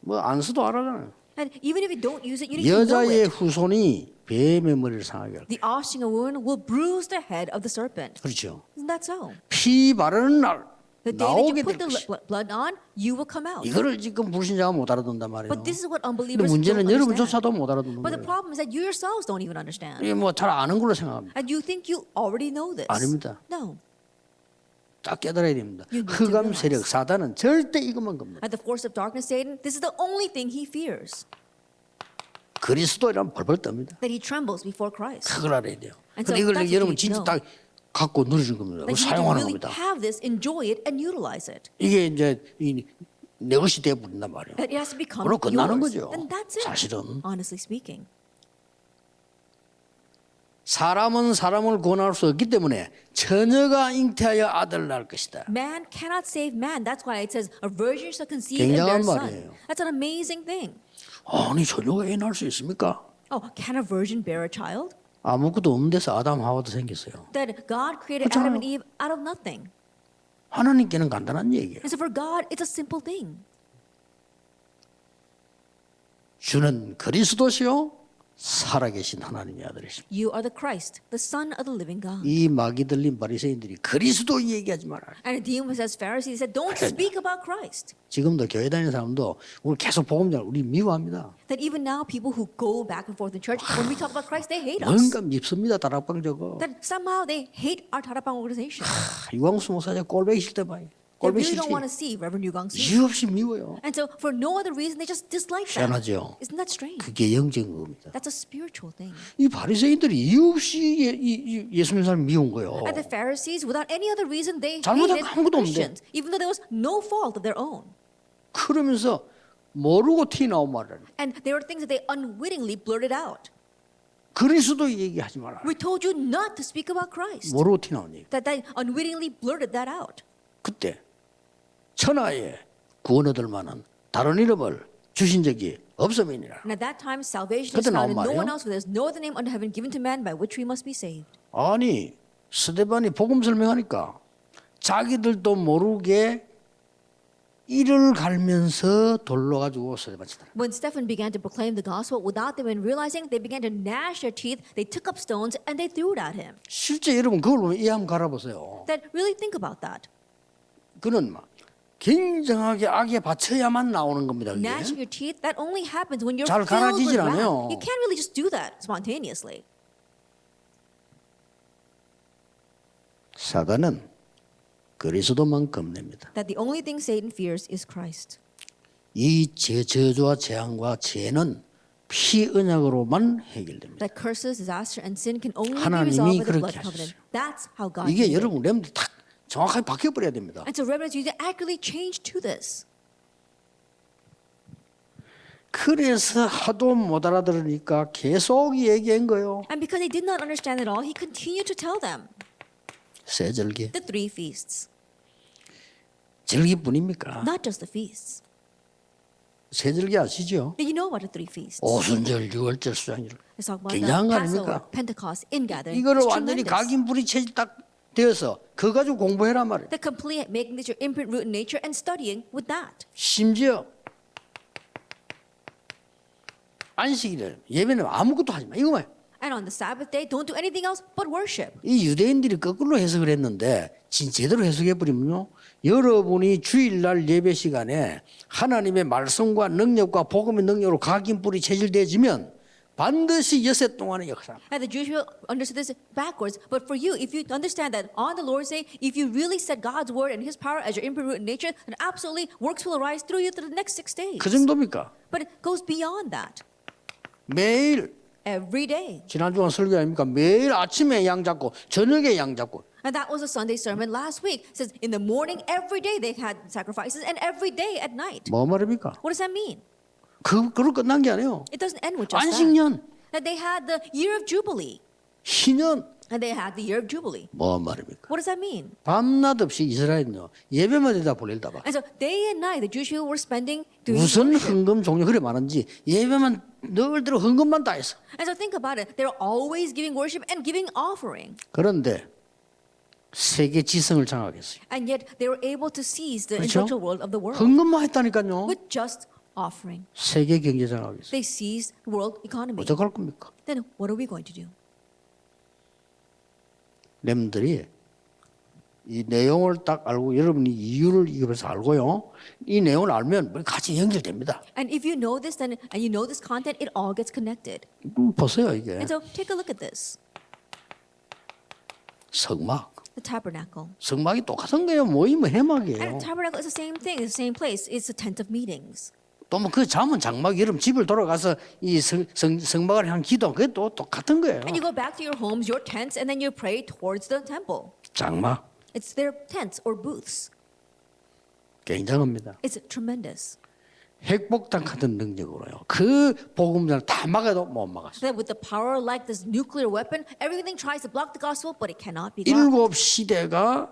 뭐안 써도 알아잖아요. And even if you don't use it, you need to know 여자의 it. 후손이 뱀의 머리를 상하게 할 거예요. The offspring of a woman will bruise the head of the serpent. 그렇죠. Isn't that so? 피 바르는 날 The day that 나오게 you 될 put the 것이. blood on, you will come out. 이거를 지금 불신자가 못 알아듣는단 말이에요. But this is what 근데 unbelievers don't 문제는 understand. 여러분조차도 못 알아듣는 But the 거예요. problem is that you yourselves don't even understand. 이게 뭐 잘 아는 걸로 생각합니다. And you think you already know this. 아닙니다. No. 딱 깨달아야 됩니다. You need to 흑암 realize. 세력 사단은 절대 이것만 겁니다. At the force of darkness, Satan, this is the only thing he fears. 그리스도이란 벌벌 떱니다. that he trembles before Christ. 그걸 알아야 돼요. And 근데 so 이걸 that's what 여러분 you 진짜 know. 딱 갖고 누리는 겁니다. That you need to 사용하는 really 겁니다. have this, enjoy it, and utilize it. 이게 이제 내 것이 되어버린단 말이에요. That it has to become 그럼 끝나는 yours. 거죠. And that's it. 사실은 Honestly speaking. 사람은 사람을 구원할 수 없기 때문에 처녀가 잉태하여 아들을 낳을 것이다. Man cannot save man. That's why it says a virgin shall conceive and bear 굉장한 a son. 말이에요. That's an amazing thing. 아니 처녀가 애 낳을 수 있습니까? Oh, can a virgin bear a child? 아무것도 없는 데서 아담 하와도 생겼어요. That God created 그렇잖아요. Adam and Eve out of nothing. 하나님께는 간단한 얘기예요. And so for God, it's a simple thing. 주는 그리스도시요 살아계신 하나님의 아들이십니다. You are the Christ, the Son of the living God. 이 마귀 들린 바리새인들이 그리스도 얘기하지 마라. And a demon says, Pharisees said, don't speak about Christ. 지금도 교회 다니는 사람도 우리 계속 복음자 우리 미워합니다. That even now, people who go back and forth in church, when we talk about Christ, they hate us. 뭔가 밉습니다. 다락방 저거. That somehow they hate our Tarapang organization. 유광수 목사님 꼴배기 싫대 봐요. They 꼴배기 really don't want to 싫지. see Reverend Yu Gang Si. 이유 없이 미워요. And so, for no other reason, they just dislike that. 희한하죠. Isn't that strange? 그게 영적인 겁니다. That's a spiritual thing. 이 바리새인들이 이유 없이 예수 믿는 사람 미운 거예요. And the Pharisees, without any other reason, they 잘못한 hated 거 아무것도 없는데. Christians, even though there was no fault of their own. 그러면서 모르고 티 나온 말을 And there were things that they unwittingly blurted out. 그리스도 얘기하지 마라. We told you not to speak about Christ. 모르고 티 나온 얘기. That they unwittingly blurted that out. 그때 천하에 구원 얻을 만한 다른 이름을 주신 적이 없음이니라. And at that time, salvation 그때 is found in 나온 no one 말이에요. else, for there is no other name under heaven given to man by which we must be saved. 아니 스데반이 복음 설명하니까 자기들도 모르게 이를 갈면서 돌로 가지고 스데반 치더라. When Stephen began to proclaim the gospel, without them even realizing, they began to gnash their teeth, they took up stones, and they threw it at him. 실제 여러분 그걸 보면 이해 한번 갈아보세요. That really think about that. 그는 막 굉장하게 악에 받쳐야만 나오는 겁니다. 그게. Gnashing your teeth, that only happens when you're 잘 filled with 갈아지질 wrath. 않아요. You can't really just do that spontaneously. 사단은 그리스도만 겁냅니다. That the only thing Satan fears is Christ. 이 저주와 재앙과 죄는 피 언약으로만 해결됩니다. That curses, disaster, and sin can only be 하나님이 resolved by the 그렇게 blood covenant. That's how God 이게 did it. 여러분 렘들 딱 정확하게 바뀌어버려야 됩니다. And so reverence, you need to accurately change to this. 그래서 하도 못 알아들으니까 계속 얘기한 거예요. And because they did not understand it all, he continued to tell them 세 절기. the three feasts. 절기뿐입니까? Not just the feasts. 세 절기 아시죠? Do you know about the three feasts? 오순절, 유월절, 수장절. Let's talk about 굉장한 거 the Passover, 아닙니까? Pentecost, Ingathering. 이거를 It's 완전히 tremendous. 각인불이 체질 딱 되어서 그거 가지고 공부해란 말이에요. The complete making this your imprint, root in nature, and studying with that. 심지어 안식일에 예배는 아무것도 하지 마. 이거만. And on the Sabbath day, don't do anything else but worship. 이 유대인들이 거꾸로 해석을 했는데 제대로 해석해 버리면요. 여러분이 주일날 예배 시간에 하나님의 말씀과 능력과 복음의 능력으로 각인불이 체질되어지면 반드시 여세 동안의 역사. And the Jewish people understood this backwards. But for you, if you understand that on the Lord's day, if you really set God's word and His power as your imprint, root in nature, then absolutely works will arise through you through the next 6 days. 그 정도입니까? But it goes beyond that. 매일 Every day. 지난주간 설교 아닙니까? 매일 아침에 양 잡고 저녁에 양 잡고 And that was a Sunday sermon last week. It says in the morning, every day they had sacrifices, and every day at night. 뭐 말입니까? What does that mean? 그걸로 끝난 게 아니에요. It doesn't end with just that. 안식년, That they had the year of Jubilee. 희년 And they had the year of Jubilee. 뭐 말입니까? What does that mean? 밤낮 없이 이스라엘은요 예배만 되다 보낼다 봐. And so day and night, the Jewish people were spending doing 무슨 worship. 헌금 종류 그래 많은지 예배만 늘대로 헌금만 다 했어. And so think about it. They're always giving worship and giving offering. 그런데 세계 지성을 장악했어요. And yet they were able to seize the 그렇죠? intellectual world of the world 헌금만 했다니까요. with just offering. 세계 경제 장악했어요. They seized world economy. 어떡할 겁니까? Then what are we going to do? 렘들이 이 내용을 딱 알고 여러분이 이유를 이거에서 알고요. 이 내용을 알면 같이 연결됩니다. And if you know this, then and you know this content, it all gets connected. 보세요 이게 And so take a look at this. 성막. The tabernacle. 성막이 똑같은 거예요. 모임은 And 해막이에요. the tabernacle is the same thing. It's the same place. It's a tent of meetings. 또 뭐 그 잠은 장막 여름 집을 돌아가서 이 성막을 향한 기도 그게 또 똑같은 거예요. And you go back to your homes, your tents, and then you pray towards the temple. 장막 It's their tents or booths. 굉장합니다. It's tremendous. 핵폭탄 같은 능력으로요. 그 복음자를 다 막아도 못 막았어요. That with the power like this nuclear weapon, everything tries to block the gospel, but it cannot be blocked. 일곱 시대가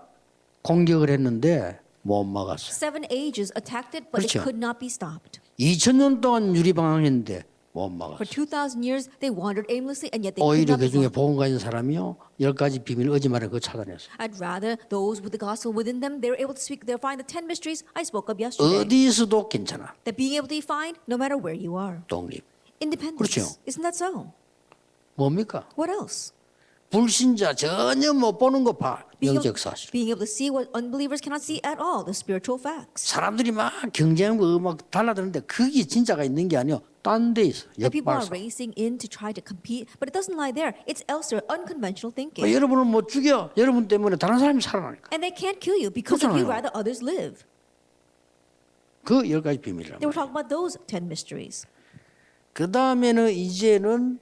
공격을 했는데 못 막았어요. 7 ages attacked it, but 그렇죠. it could not be stopped. 2000년 동안 유리방황했는데 못 For 막았어요. 2,000 years, they wandered aimlessly, and yet they could 오히려 not 그 be 중에 blocked. 복음 가진 사람이요 10가지 비밀 어지만에 그거 찾아냈어요. I'd rather those with the gospel within them, they're able to speak, they'll find the 10 mysteries I spoke of yesterday. 어디서도 괜찮아. That being able to find no matter where you are. 독립. Independence. 그렇죠. Isn't that so? 뭡니까? What else? 불신자 전혀 못 보는 거 봐. 영적 사실. being able to see what unbelievers cannot see at all, the spiritual facts. 사람들이 막 경쟁하고 막 달라드는데 그게 진짜가 있는 게 아니요. 딴 데 있어. That people are 역발상. racing in to try to compete, but it doesn't lie there. It's elsewhere, unconventional thinking. 여러분을 못 죽여. 여러분 때문에 다른 사람이 살아나니까. And they can't kill you because of you, 그렇잖아요. rather others live. 그 10가지 비밀이란 They were 말이에요. talking about those 10 mysteries. 그 다음에는 이제는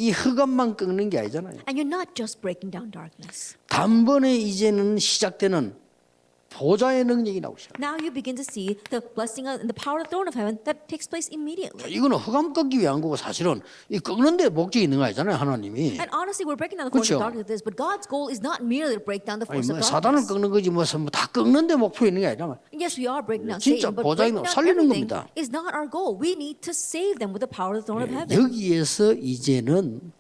이 흑암만 꺾는 게 아니잖아요. And you're not just breaking down darkness. 단번에 이제는 시작되는 보좌의 능력이 나오기 시작. Now you begin to see the blessing and the power of the throne of heaven that takes place immediately. 이거는 흑암 꺾기 위한 거고 사실은 이 꺾는 데 목적이 있는 거 아니잖아요. 하나님이. And honestly, we're breaking down the force 그렇죠. of darkness with this, but God's goal is not merely to break down the 아니 force 뭐 of 사단을 darkness. 꺾는 거지 뭐다 꺾는 데 목표 있는 게 아니잖아요. Yes, we are breaking down 진짜 Satan, but 보좌인 breaking down 살리는 everything 겁니다. is not our goal. We need to save them with the power of the throne of heaven. 여기에서 이제는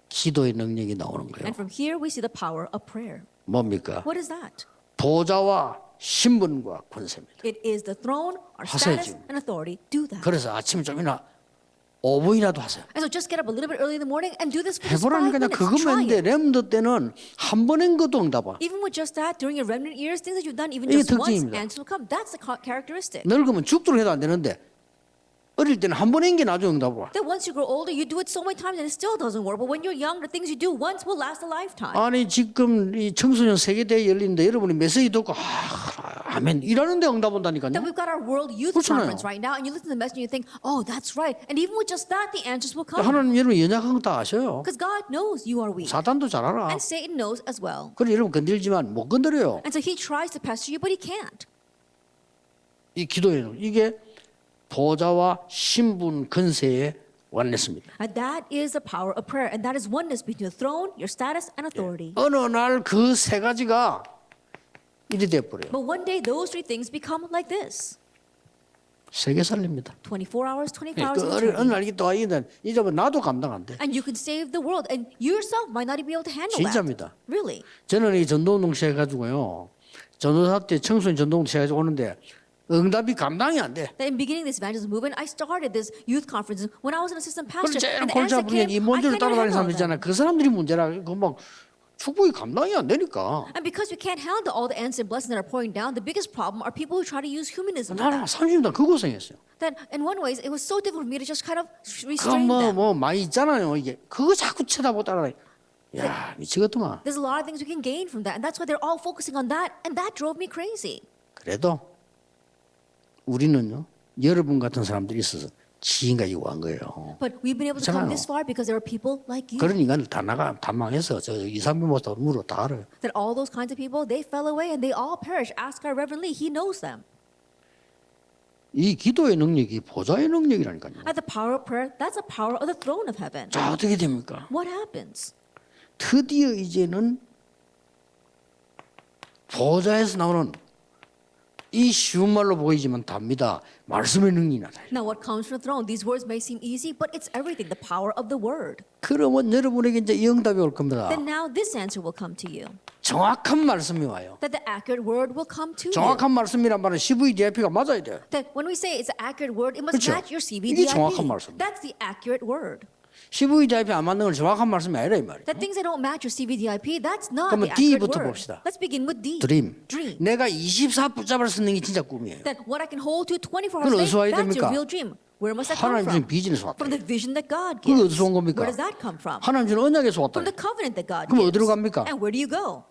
기도의 능력이 나오는 거예요. And from here, we see the power of prayer. 뭡니까? What is that? 보좌와 신분과 권세입니다. It is the throne, our 하세요, status, 지금. and authority. Do that. 그래서 아침에 좀이나 5분이라도 하세요. And so just get up a little bit early in the morning and do this for just 5 해보라니까 minutes. 그것만 Try 했는데 it. 렘더 때는 한 번 한 것도 응답아. Even with just that, during your remnant years, things that you've done even 이게 just once, 특징입니다. answers will come. That's the characteristic. 늙으면 죽도록 해도 안 되는데 어릴 때는 한 번 한 게 나중에 응답 와. That once you grow older, you do it so many times and it still doesn't work. But when you're young, the things you do once will last a lifetime. 아니 지금 이 청소년 세계대회 열리는데 여러분이 메시지 듣고 아멘 이러는데 응답 온다니까요. That we've got our World Youth 그렇잖아요. Conference right now, and you listen to the message and you think, oh, that's right. And even with just that, the answers will come. 하나님 여러분 연약한 거 다 아셔요. Because God knows you are weak. 사단도 잘 알아. And Satan knows as well. 그래 여러분 건들지만 못 건드려요. And so he tries to pester you, but he can't. 이 기도에는 이게 보좌와 신분 권세에 완냈습니다. And that is the power of prayer. And that is oneness between the throne, your status, and authority. 어느 날 그 세 가지가 이리 돼버려요. But one day, those 3 things become like this. 세계 살립니다. 24 hours, 25 hours 그 of 어느 eternity. 날 이게 또 이제 나도 감당 안 돼. And you can save the world. And you yourself might not even be able to handle 진짜입니다. that. Really. 저는 이 전도운동 시작해가지고요. 전도사 때 청소년 전도운동 시작해서 오는데 응답이 감당이 안 돼. That in beginning this evangelism movement, I started this youth conference when I was an assistant 그럼 pastor. 제일 And the 골치 answer 아픈 came, 게이 I 먼저를 can't even 따라다니는 handle 사람들 that. 있잖아요. 그 사람들이 문제라. 그막 축복이 감당이 안 되니까. And because we can't handle all the answers and blessings that are pouring down, the biggest problem are people who try to use humanism. with 나는 that. 30년 그 고생했어요. That in one way, it was so difficult for me to just kind of restrain 그뭐 them. 뭐 많이 있잖아요. 이게 그거 자꾸 쳐다보고 따라다니. 야 미치겠더만. There's a lot of things we can gain from that. And that's why they're all focusing on that. And that drove me crazy. 그래도 우리는요. 여러분 같은 사람들이 있어서 지금까지 온 거예요. But we've been able to come 그렇잖아요. this far because there are people like you. 그런 인간들 다 망해서 저 이상민 목사 물어 다 알아요. That all those kinds of people, they fell away and they all perished. Ask our Reverend Lee, he knows them. 이 기도의 능력이 보좌의 능력이라니까요. At the power of prayer, that's the power of the throne of heaven. 자 어떻게 됩니까? What happens? 드디어 이제는 보좌에서 나오는 이 쉬운 말로 보이지만 답니다. 말씀의 능력이 나타나요. Now, what comes from the throne? These words may seem easy, but it's everything, the power of the word. 그러면 여러분에게 이제 이 응답이 올 겁니다. Then now this answer will come to you. 정확한 말씀이 와요. That the accurate word will come to you. 정확한 말씀이란 말은 CVDIP가 맞아야 돼요. That when we say it's an accurate word, it must 그렇죠. match your 이게 정확한 CVDIP. 말씀. That's the accurate word. CVDIP 안 맞는 건 정확한 말씀이 아니라 이 말이에요. That things that don't match your CVDIP, that's not 그러면 the accurate D부터 word. 봅시다. Let's begin with D. 드림. Dream. 내가 24 붙잡을 수 있는 게 진짜 꿈이에요. That what I can hold to 24 그건 hours a 어디서 와야 day, that's 됩니까? your real dream. Where must that come 하나님 from? 주신 비전에서 왔다. From the vision that God 그게 gives. 어디서 온 겁니까? Where does that come from? 하나님 주신 언약에서 왔다. From the covenant that God 그럼 gives. 어디로 갑니까? And where do you go?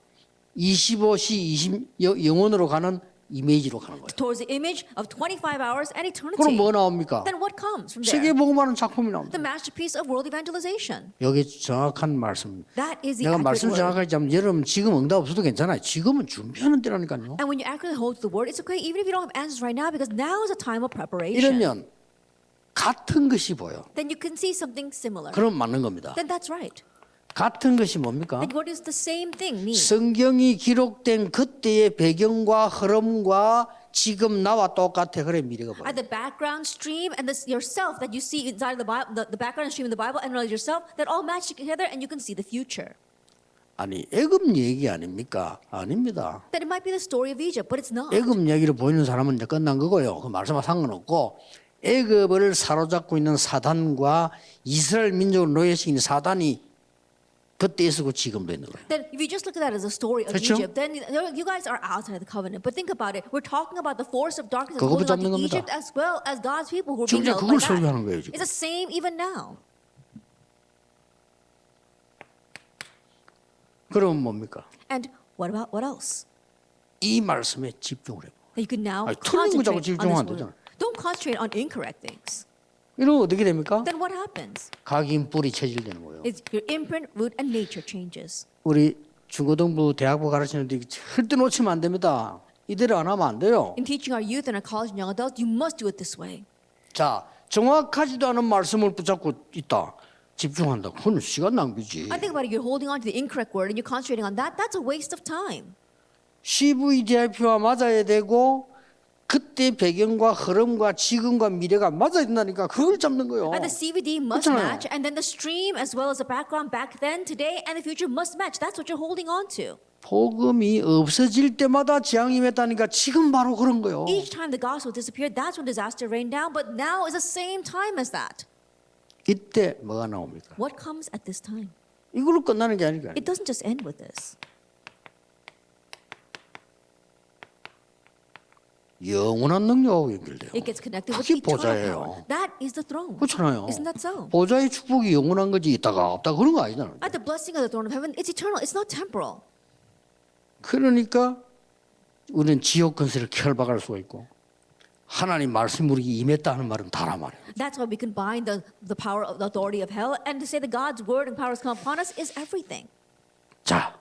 25시 20 영원으로 가는 이미지로 가는 거예요. towards the image of 25 hours and 그럼 eternity. 뭐 나옵니까? Then what comes from there? 세계복음하는 작품이 The 나옵니다. masterpiece of world evangelization. 여기 정확한 말씀입니다. That is the 내가 accurate 말씀 word. 정확하게 잡으면 여러분 지금 응답 없어도 괜찮아요. 지금은 준비하는 때라니까요. And when you accurately hold to the word, it's okay even if you don't have answers right now because now is a time of preparation. 이러면 같은 것이 보여. Then you can see something similar. 그럼 맞는 겁니다. Then that's right. 같은 것이 뭡니까? Then what does the same thing mean? 성경이 기록된 그때의 배경과 흐름과 지금 나와 똑같아. 그래 미래가 보여. At the background stream and this yourself that you see inside the Bible, the background stream in the Bible and yourself, that all match together and you can see the future. 아니 애굽 얘기 아닙니까? 아닙니다. That it might be the story of Egypt, but it's not. 애굽 얘기를 보이는 사람은 이제 끝난 거고요. 그 말씀과 상관없고 애굽을 사로잡고 있는 사단과 이스라엘 민족을 노예시킨 사단이 그때 있었고 지금도 있는 거예요. Then if you just look at that as a story of 그렇죠? Egypt, then you guys are outside the covenant. But think about it. We're talking about the force of darkness that's 그거 holding on 붙잡는 to 겁니다. Egypt as well as God's people who are 지금 being 이제 held 그걸 by 설교하는 거예요, that. 지금. It's the same even now. 그러면 뭡니까? And what else? 이 말씀에 집중을 해요. That you can now 아니, 틀린 거 자꾸 concentrate on 집중하면 안 this 되잖아. word. Don't concentrate on incorrect things. 이러면 어떻게 됩니까? Then what happens? 각인 뿌리 체질되는 거예요. It's your imprint, root, and nature changes. 우리 중고등부, 대학부 가르치는데 절대 놓치면 안 됩니다. 이대로 안 하면 안 돼요. In teaching our youth and our college and young adults, you must do it this way. 자, 정확하지도 않은 말씀을 붙잡고 있다. 집중한다. 그건 시간 낭비지. I think about it, you're holding on to the incorrect word and you're concentrating on that, that's a waste of time. CVDIP와 맞아야 되고 그때 배경과 흐름과 지금과 미래가 맞아야 된다니까 그걸 잡는 거예요. And the CVD must 그렇잖아요. match, and then the stream as well as the background back then, today, and the future must match. That's what you're holding on to. 복음이 없어질 때마다 재앙이 임했다니까 지금 바로 그런 거예요. Each time the gospel disappeared, that's when disaster rained down, but now is the same time as that. 이때 뭐가 나옵니까? What comes at this time? 이걸로 끝나는 게 아니니까. It doesn't just end with this. 영원한 능력하고 연결돼요. It gets connected with 그게 eternal 보좌예요. power. That is the throne. 그렇잖아요. Isn't that so? 보좌의 축복이 영원한 거지 있다가 없다 그런 거 아니잖아요. At the blessing of the throne of heaven, it's eternal. It's not temporal. 그러니까 우리는 지옥 근세를 결박할 수가 있고 하나님 말씀이 우리에게 임했다는 말은 다란 말이에요. That's why we can bind the power of the authority of hell, and to say that God's word and power has come upon us is everything. 자,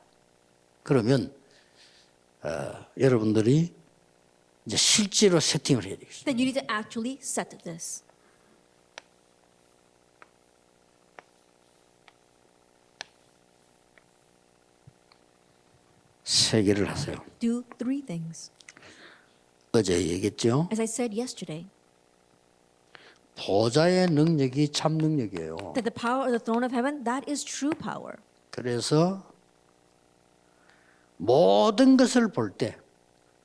그러면 여러분들이 이제 실제로 세팅을 해야 되겠어요. Then you need to actually set this. 세 개를 하세요. Do three things. 어제 얘기했죠. As I said yesterday, 보좌의 능력이 참 능력이에요. that the power of the throne of heaven, that is true power. 그래서 모든 것을 볼 때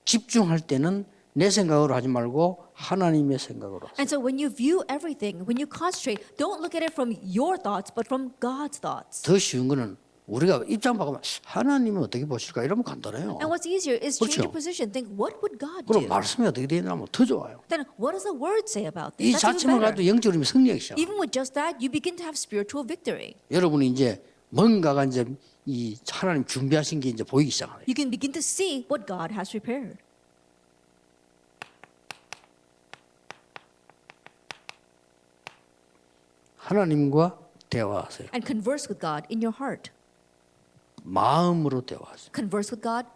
집중할 때는 내 생각으로 하지 말고 하나님의 생각으로 하세요. And so when you view everything, when you concentrate, don't look at it from your thoughts, but from God's thoughts. 더 쉬운 거는 우리가 입장 바꾸면 하나님은 어떻게 보실까 이러면 간단해요. And what's easier is change 그렇죠. your position. Think, what would God 그럼 do? 말씀이 어떻게 되냐 하면 더 좋아요. Then what does the word say about 이 this? That's 자체만 even 가도 better. 영적으로 승리하기 시작. Even with just that, you begin to have spiritual victory. 여러분이 이제 뭔가가 이제 이 하나님 준비하신 게 이제 보이기 시작해요. You can begin to see what God has prepared. 하나님과 대화하세요. And converse with God in your heart. 마음으로 대화하세요. Converse with God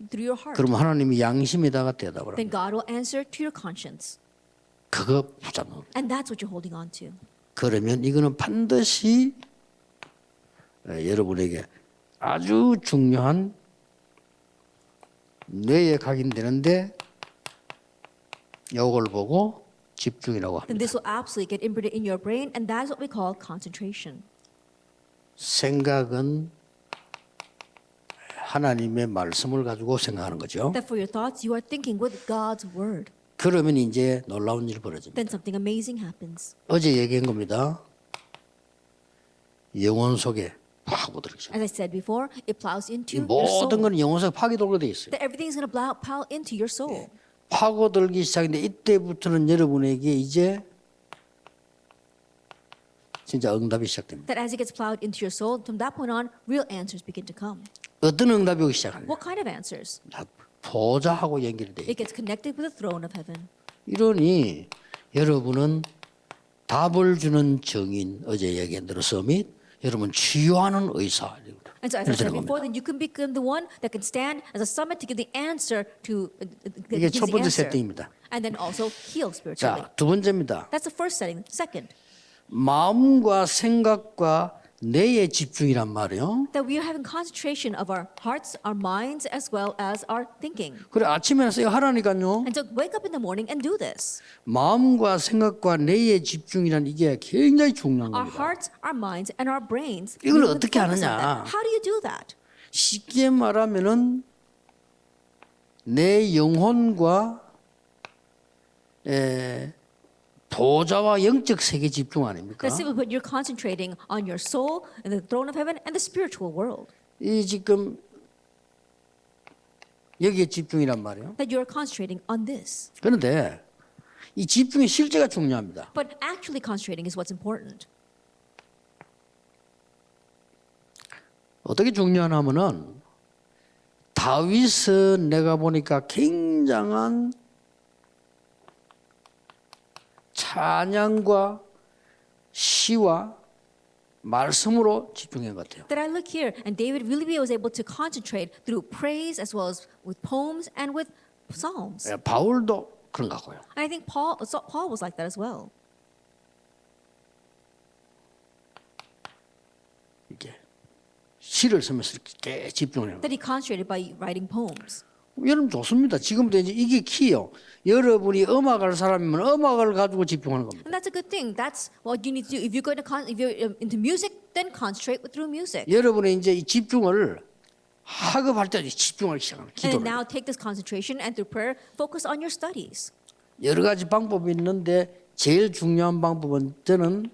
through your heart. 그럼 하나님이 양심에다가 대답을 Then 합니다. God will answer to your conscience. 그거 붙잡는 겁니다. And that's what you're holding on to. 그러면 이거는 반드시 여러분에게 아주 중요한 뇌에 각인되는데 이걸 보고 집중이라고 Then 합니다. this will absolutely get imprinted in your brain, and that is what we call concentration. 생각은 하나님의 말씀을 가지고 생각하는 거죠. That for your thoughts, you are thinking with God's word. 그러면 이제 놀라운 일이 벌어집니다. Then something amazing happens. 어제 얘기한 겁니다. 영혼 속에 파고들기 시작. As I said before, it plows 이 into your 모든 soul. 건 영혼 속에 파기돌게 돼 있어요. That everything's going to plow into your soul. 파고들기 시작인데 이때부터는 여러분에게 이제 진짜 응답이 시작됩니다. That as it gets plowed into your soul, from that point on, real answers begin to come. 어떤 응답이 오기 시작합니다. What kind of answers? 자, 보좌하고 연결돼. It gets connected with the throne of heaven. 이러니 여러분은 답을 주는 정인 어제 얘기한 대로 서밋 여러분 치유하는 의사. And so, as I said before, then you can become the one that can stand as a summit to give the answer to that 이게 gives 첫 the 번째 answer. 세팅입니다. And then also heal spiritually. 자, 두 번째입니다. That's the first setting. Second, 마음과 생각과 뇌에 집중이란 말이에요. that we are having concentration of our hearts, our minds, as well as our thinking. 그래 아침에 나서 이거 하라니까요. And so wake up in the morning and do this. 마음과 생각과 뇌에 집중이란 이게 굉장히 중요한 Our 겁니다. hearts, our minds, and our brains. 이걸 we can 어떻게 focus on 하느냐? that. How do you do that? 쉽게 말하면은 내 영혼과 보좌와 영적 세계 집중 아닙니까? That's simply put, you're concentrating on your soul and the throne of heaven and the spiritual world. 이 지금 여기에 집중이란 말이에요. That you're concentrating on this. 그런데 이 집중의 실제가 중요합니다. But actually concentrating is what's important. 어떻게 중요하냐면은 다윗은 내가 보니까 굉장한 찬양과 시와 말씀으로 집중한 것 같아요. That I look here, and David really was able to concentrate through praise as well as with poems and with psalms. 바울도 그런 것 같고요. And I think Paul was like that as well. 이게 시를 쓰면서 이렇게 집중을 해요. That he concentrated by writing poems. 여러분 좋습니다. 지금부터 이제 이게 키요. 여러분이 음악할 사람이면 음악을 가지고 집중하는 겁니다. And that's a good thing. That's what you need to do. If you're going to if you're into music, then concentrate through music. 여러분의 이제 이 집중을 학업할 때 집중하기 시작하는 And then 기도를. now take this concentration and through prayer, focus on your studies. 여러 가지 방법이 있는데 제일 중요한 방법은 저는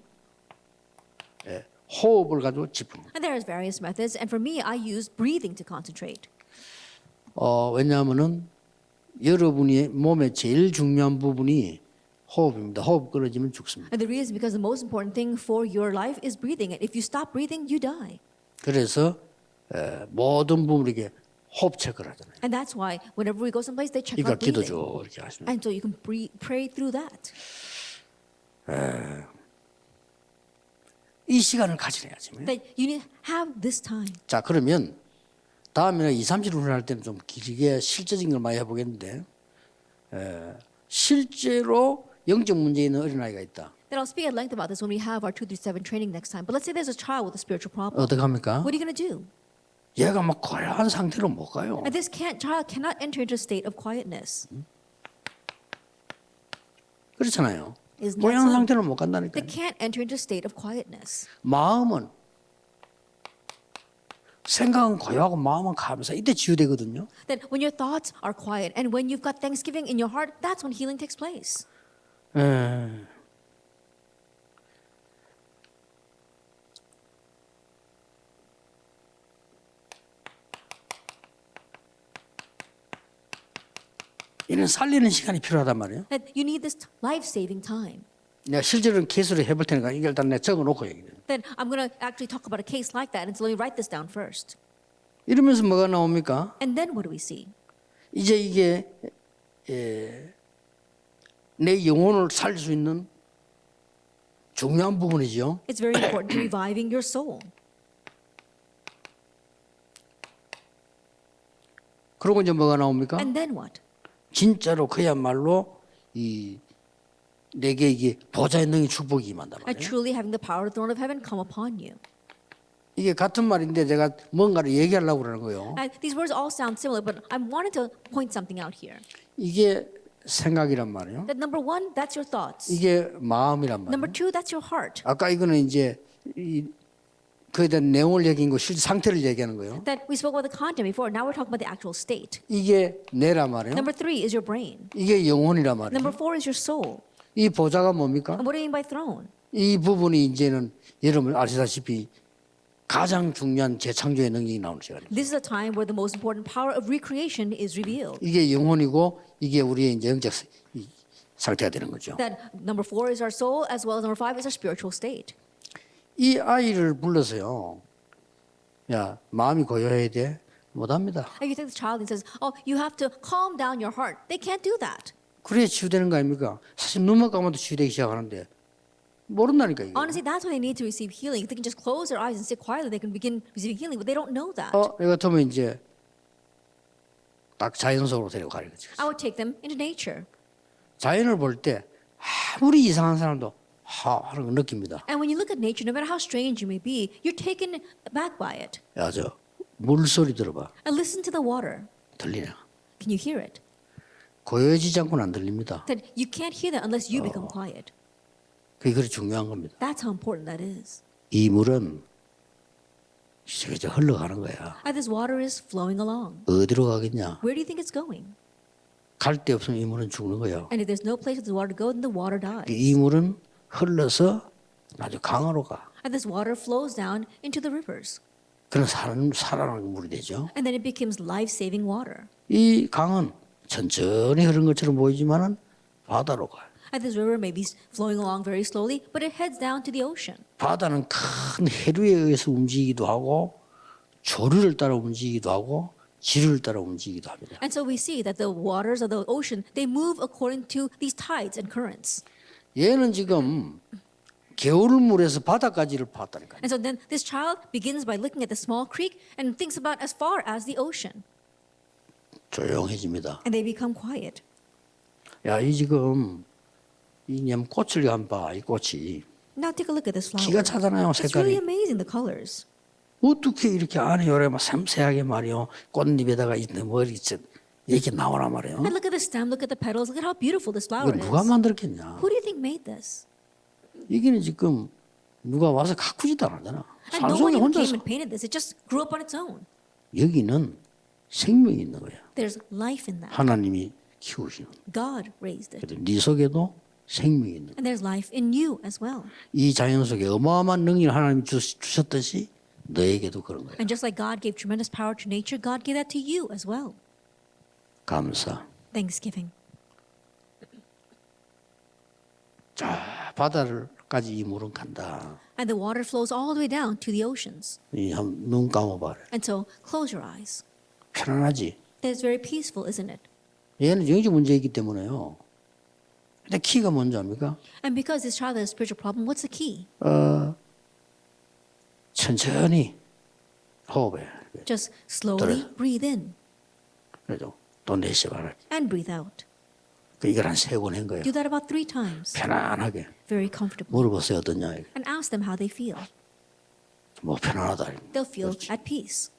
호흡을 가지고 집중. And there's various methods. And for me, I use breathing to concentrate. 왜냐하면은 여러분이 몸의 제일 중요한 부분이 호흡입니다. 호흡 끊어지면 죽습니다. And the reason is because the most important thing for your life is breathing. And if you stop breathing, you die. 그래서 모든 부분에게 호흡 체크를 하잖아요. And that's why whenever we go someplace, they check 이거 our breathing. 기도죠 이렇게 하시면. And so you can pray through that. 이 시간을 가지려야지. That you need to have this time. 자 그러면 다음에는 2, 30분 할 때는 좀 길게 실제적인 걸 많이 해보겠는데 실제로 영적 문제 있는 어린아이가 있다. Then I'll speak at length about this when we have our 237 training next time. But let's say there's a child with a spiritual problem. 어떻게 합니까? What are you going to do? 얘가 막 고요한 상태로 못 가요. And this child cannot enter into a state of quietness. 그렇잖아요. Isn't that 고요한 so? 상태로 못 간다니까. They can't enter into a state of quietness. 마음은 생각은 고요하고 마음은 감사. 이때 치유되거든요. Then when your thoughts are quiet and when you've got thanksgiving in your heart, that's when healing takes place. 이는 살리는 시간이 필요하단 말이에요. That you need this life-saving time. 내가 실제로 케이스를 해볼 테니까 이걸 일단 내가 적어놓고 얘기해요. Then I'm going to actually talk about a case like that. And so let me write this down first. 이러면서 뭐가 나옵니까? And then what do we see? 이제 이게 내 영혼을 살릴 수 있는 중요한 부분이죠. It's very important to reviving your soul. 그러고 이제 뭐가 나옵니까? And then what? 진짜로 그야말로 내게 이게 보좌의 능히 축복이 임한단 And 말이에요. truly having the power of the throne of heaven come upon you. 이게 같은 말인데 제가 뭔가를 얘기하려고 그러는 거예요. And these words all sound similar, but I wanted to point something out here. 이게 생각이란 말이에요. That number one, that's your thoughts. 이게 마음이란 Number 말이에요. two, that's your heart. 아까 이거는 이제 그에 대한 내용을 얘기한 거, 실제 상태를 얘기하는 거예요. That we spoke about the content before. Now we're talking about the actual state. 이게 뇌란 말이에요. Number three is your brain. 이게 영혼이란 말이에요. Number four is your soul. 이 보좌가 뭡니까? And what do you mean by throne? 이 부분이 이제는 여러분 아시다시피 가장 중요한 재창조의 능력이 나오는 시간입니다. This is a time where the most important power of recreation is revealed. 이게 영혼이고 이게 우리의 이제 영적 상태가 되는 거죠. That number four is our soul, as well as number five is our spiritual state. 이 아이를 불러서요. 야, 마음이 고요해야 돼. 못합니다. If you take the child and says, "Oh, you have to calm down your heart," they can't do that. 그래야 치유되는 거 아닙니까? 사실 눈만 감아도 치유되기 시작하는데 모른다니까 이게. Honestly, that's why they need to receive healing. If they can just close their eyes and sit quietly, they can begin receiving healing, but they don't know that. 이거 같으면 이제 딱 자연 속으로 데려가는 거죠. I would take them into nature. 자연을 볼 때 아무리 이상한 사람도 하는 거 느낍니다. And when you look at nature, no matter how strange you may be, you're taken back by it. 야, 저 물소리 들어봐. And listen to the water. 들리냐? Can you hear it? 고요해지지 않고는 안 들립니다. That you can't hear that unless you become quiet. 그게 그리 중요한 겁니다. That's how important that is. 이 물은 이제 흘러가는 거야. And this water is flowing along. 어디로 가겠냐? Where do you think it's going? 갈 데 없으면 이 물은 죽는 거예요. And if there's no place for the water to go, then the water dies. 이 물은 흘러서 아주 강으로 가. And this water flows down into the rivers. 그런 살아나는 물이 되죠. And then it becomes life-saving water. 이 강은 천천히 흐르는 것처럼 보이지만은 바다로 가요. And this river may be flowing along very slowly, but it heads down to the ocean. 바다는 큰 해류에 의해서 움직이기도 하고 조류를 따라 움직이기도 하고 지류를 따라 움직이기도 합니다. And so we see that the waters of the ocean, they move according to these tides and currents. 얘는 지금 겨울물에서 바다까지를 봤다니까요. And so then this child begins by looking at the small creek and thinks about as far as the ocean. 조용해집니다. And they become quiet. 야, 이 지금 이 꽃을 한번 봐. 이 꽃이 Now take a look at this flower. 기가 차잖아요. It's really 색깔이. amazing, the colors. 어떻게 이렇게 안에 요래 막 섬세하게 말이요. 꽃잎에다가 있는 머리 이렇게 나오란 말이에요. And look at the stem, look at the petals, look at how beautiful this flower 이걸 누가 is. 만들었겠냐? Who do you think made this? 이게는 지금 누가 와서 가꾸지도 않았잖아. And no one 산속에 even 혼자서. came and painted this. It just grew up on its own. 여기는 생명이 있는 거야. There's life in that. 하나님이 키우시는. God raised it. 그래서 네 속에도 생명이 있는 거야. And there's life in you as well. 이 자연 속에 어마어마한 능력을 하나님이 주셨듯이 너에게도 그런 거야. And just like God gave tremendous power to nature, God gave that to you as well. 감사. Thanksgiving. 자, 바다를까지 이 물은 간다. And the water flows all the way down to the oceans. 눈 감아봐라. And so close your eyes. 편안하지. That's very peaceful, isn't it? 얘는 영적 문제이기 때문에요. 근데 키가 뭔지 압니까? And because this child has a spiritual problem, what's the key? 천천히 호흡해. Just slowly breathe in 그래도 또 내쉬어봐라. and breathe out. 이걸 한 3번 한 거예요. Do that about 3 times. 편안하게 Very comfortably. 물어보세요. 어떠냐. And ask them how they feel. 뭐 편안하다. They'll feel 그렇지. at peace.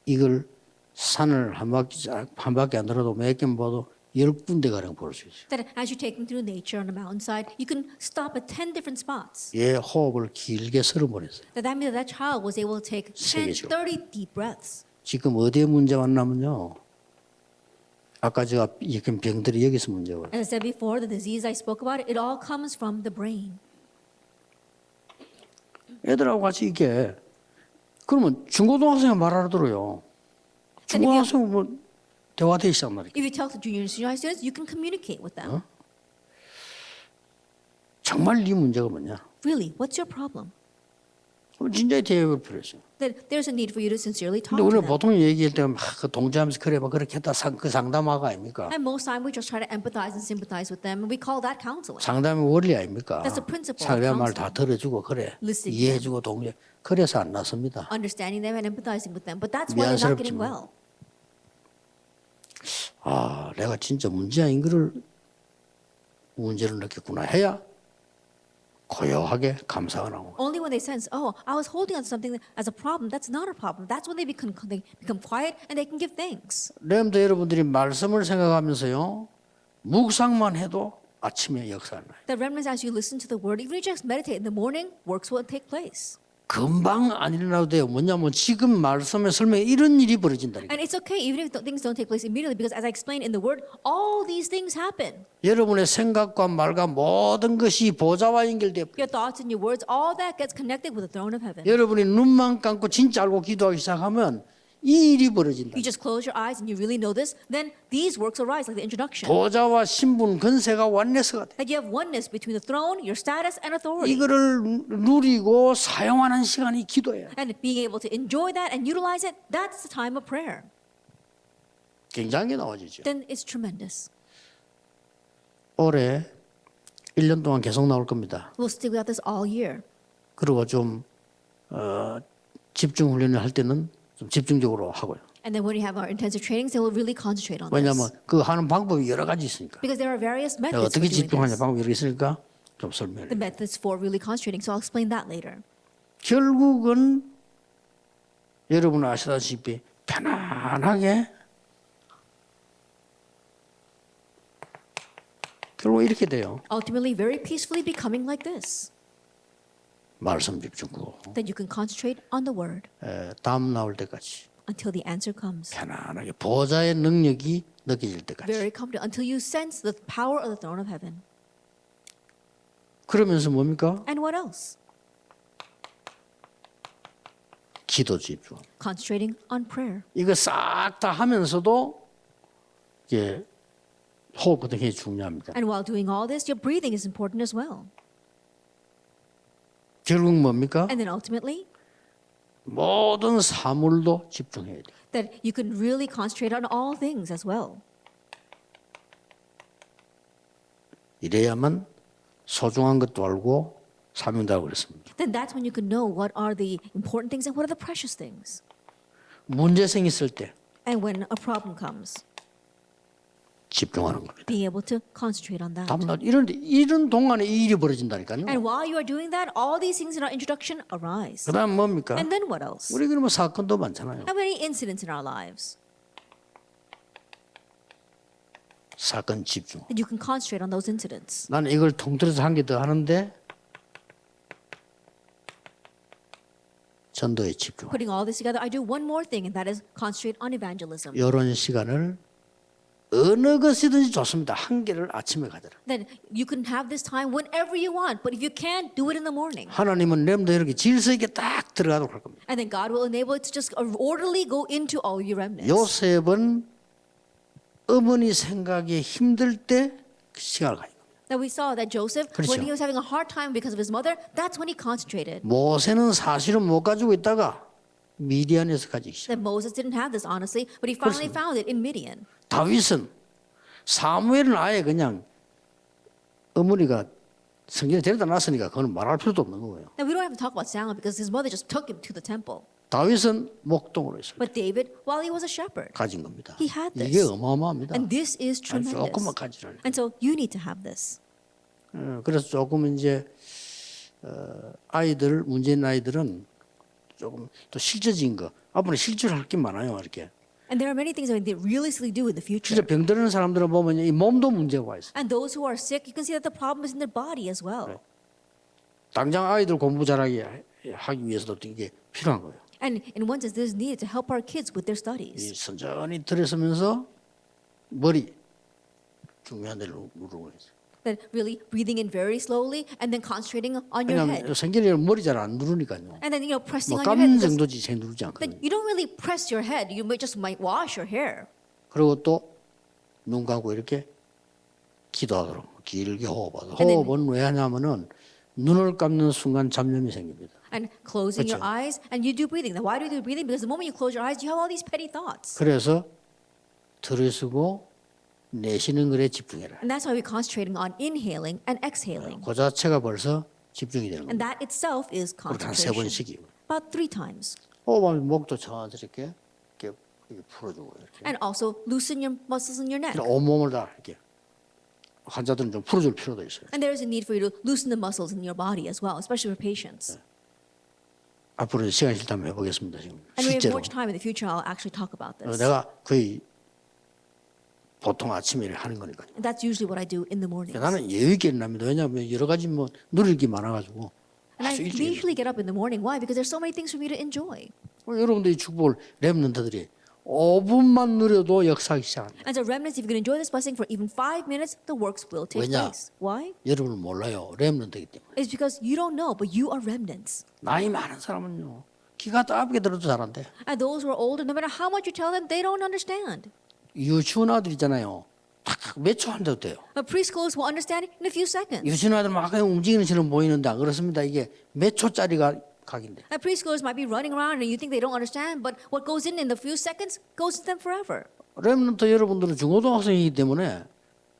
이걸 산을 한 바퀴 안 돌아도 몇 개만 봐도 10군데 가량 볼 수 있어요. That as you take them through nature on a mountainside, you can stop at 10 different spots. 얘 호흡을 길게 쓸어버렸어요. That means that child was able to take 10, 세계적으로. 30 deep breaths. 지금 어디에 문제 왔냐면요. 아까 제가 이렇게 병들이 여기서 문제가 왔어요. As I said before, the disease I spoke about, it all comes from the brain. 애들하고 같이 이게 그러면 중고등학생은 말 알아들어요. 중고등학생은 뭐 대화되기 시작한 말이에요. If you talk to junior and senior high students, you can communicate with them. 정말 네 문제가 뭐냐? Really, what's your problem? 진짜 대화가 필요했어요. That there's a need for you to sincerely talk 근데 to 우리는 them. 보통 얘기할 때 막 동조하면서 그래 막 그렇게 했다 그 상담화가 아닙니까? And most time we just try to empathize and sympathize with them, and we call that counseling. 상담의 원리 아닙니까? That's the principle of 상대방 말 다 들어주고 그래 Listening to 이해해주고 동조 그래서 안 났습니다. Understanding them and empathizing with them, but that's why they're not getting 미안스럽지만. well. 아 내가 진짜 문제인 거를 문제를 느꼈구나 해야 고요하게 감사가 나오고 Only when they sense, oh, I was holding on to something as a problem, that's not a problem. That's when they become quiet and they can give thanks. 렘도 여러분들이 말씀을 생각하면서요 묵상만 해도 아침에 역사를 나요. The remnants, as you listen to the word, even if you just meditate in the morning, works will take place. 금방 안 일어나도 돼요. 뭐냐면 지금 말씀의 설명에 이런 일이 벌어진다니까. And it's okay, even if things don't take place immediately, because as I explained in the word, all these things happen. 여러분의 생각과 말과 모든 것이 보좌와 연결돼. Your thoughts and your words, all that gets connected with the throne of heaven. 여러분이 눈만 감고 진짜 알고 기도하기 시작하면 이 일이 벌어진다. You just close your eyes and you really know this, then these works arise like the introduction. 보좌와 신분, 건세가 완네스가 돼. That you have oneness between the throne, your status, and authority. 이거를 누리고 사용하는 시간이 기도예요. And being able to enjoy that and utilize it, that's the time of prayer. 굉장히 나와지죠. Then it's tremendous. 올해 1년 동안 계속 나올 겁니다. We'll stick with this all year. 그리고 좀 집중 훈련을 할 때는 좀 집중적으로 하고요. And then when we have our intensive trainings, then we'll really concentrate on 왜냐하면 this. 그 하는 방법이 여러 가지 있으니까. Because there are various 내가 methods for 어떻게 doing 집중하냐 this. 방법이 여러 개 있으니까 좀 설명해. The methods for really concentrating, so I'll explain that later. 결국은 여러분 아시다시피 편안하게 결국 이렇게 돼요. Ultimately, very peacefully becoming like this. 말씀 집중고 That you can concentrate on the word 다음 나올 때까지 until the answer comes. 편안하게 보좌의 능력이 느껴질 때까지. Very comfortable until you sense the power of the throne of heaven. 그러면서 뭡니까? And what else? 기도 집중. Concentrating on prayer. 이거 싹 다 하면서도 이게 호흡 같은 게 중요합니다. And while doing all this, your breathing is important as well. 결국 뭡니까? And then ultimately, 모든 사물도 집중해야 돼. that you can really concentrate on all things as well. 이래야만 소중한 것도 알고 사명도 알고 그랬습니다. Then that's when you can know what are the important things and what are the precious things. 문제 생겼을 때 And when a problem comes, 집중하는 겁니다. being able to concentrate on that. 다음날 이런 동안에 이 일이 벌어진다니까요. And while you are doing that, all these things in our introduction arise. 그다음 뭡니까? And then what else? 우리 그러면 사건도 많잖아요. How many incidents in our lives 사건 집중. that you can concentrate on those incidents? 나는 이걸 통틀어서 한 개 더 하는데 전도에 집중. Putting all this together, I do one more thing, and that is concentrate on evangelism. 이런 시간을 어느 것이든지 좋습니다. 한 개를 아침에 가더라. Then you can have this time whenever you want, but if you can't, do it in the morning. 하나님은 렘도 이렇게 질서 있게 딱 들어가도록 할 겁니다. And then God will enable it to just orderly go into all your remnants. 요셉은 어머니 생각에 힘들 때 시간을 가진 겁니다. Now we saw that Joseph, 그렇죠. when he was having a hard time because of his mother, that's when he concentrated. 모세는 사실은 못 가지고 있다가 미디안에서 가지기 시작. That Moses didn't have this, honestly, but he finally found it in Midian. 다윗은 사무엘은 아예 그냥 어머니가 성전에 데려다 놨으니까 그건 말할 필요도 없는 거예요. Now we don't have to talk about Samuel because his mother just took him to the temple. 다윗은 목동으로 있어요. But David, while he was a shepherd, 가진 겁니다. he had this. 이게 어마어마합니다. And this is 아니, tremendous. 조금만 가지를. And so you need to have this. 그래서 조금 이제 아이들 문제인 아이들은 조금 또 실제적인 거 앞으로 실제로 할 게 많아요 이렇게. And there are many things that they realistically do in the future. 진짜 병들는 사람들을 보면 이 몸도 문제가 있어. And those who are sick, you can see that the problem is in their body as well. 당장 아이들 공부 잘하게 하기 위해서도 이게 필요한 거예요. And in one sense, this is needed to help our kids with their 이 studies. 선전히 들어서면서 머리 중요한 데를 누르고 있어요. That really breathing in very slowly and then concentrating on your head. 왜냐하면 생기는 머리 잘 안 누르니까요. And then, pressing 뭐 on your head. 감 Because 정도지 잘 누르지 않거든요. then you don't really press your head. You might wash your hair. 그리고 또 눈 감고 이렇게 기도하도록 길게 호흡하도록. And then- 호흡은 왜 하냐면은 눈을 감는 순간 잡념이 생깁니다. And closing your 그렇죠. eyes, and you do breathing. Now, why do you do breathing? Because the moment you close your eyes, you have all these petty thoughts. 그래서 들이쉬고 내쉬는 것에 집중해라. And that's why we're concentrating on inhaling and exhaling. 그 자체가 벌써 집중이 되는 And 겁니다. that itself is 그렇게 한 세 concentration. 번씩이요. About 3 times. 호흡하면 목도 자연스럽게 이렇게 풀어주고 이렇게. And also loosen your muscles in your neck. 온몸을 다 이렇게 환자들은 좀 풀어줄 필요도 있어요. And there is a need for you to loosen the muscles in your body as well, especially for patients. 앞으로 시간 있을 때 한번 해보겠습니다. 지금 And we have 실제로 more time in the future, I'll actually talk about this. 내가 거의 보통 아침에 일을 하는 거니까요. And that's usually what I do in the mornings. 나는 여유 있게 일합니다. 왜냐하면 여러 가지 뭐 누릴 게 많아가지고 And I 아주 일찍 일해요. usually get up in the morning. Why? Because there's so many things for me to enjoy. 여러분들이 축복을 렘넌트들이 5분만 누려도 역사하기 시작합니다. And so remnants, if you can enjoy this blessing for even 5 minutes, the works will take 왜냐? place. Why? 여러분은 몰라요. 렘넌트이기 때문에. It's because you don't know, but you are remnants. 나이 많은 사람은요. 기가 따갑게 들어도 잘 안 돼. And those who are older, no matter how much you tell them, they don't understand. 유치원 아들 있잖아요. 딱 몇 초 안 돼도 돼요. But preschoolers will understand in a few seconds. 유치원 아들 막 그냥 움직이는 것처럼 보이는데 안 그렇습니다. 이게 몇 초짜리가 각인데. And preschoolers might be running around and you think they don't understand, but what goes in the few seconds goes to them forever. 렘넌트 여러분들은 중고등학생이기 때문에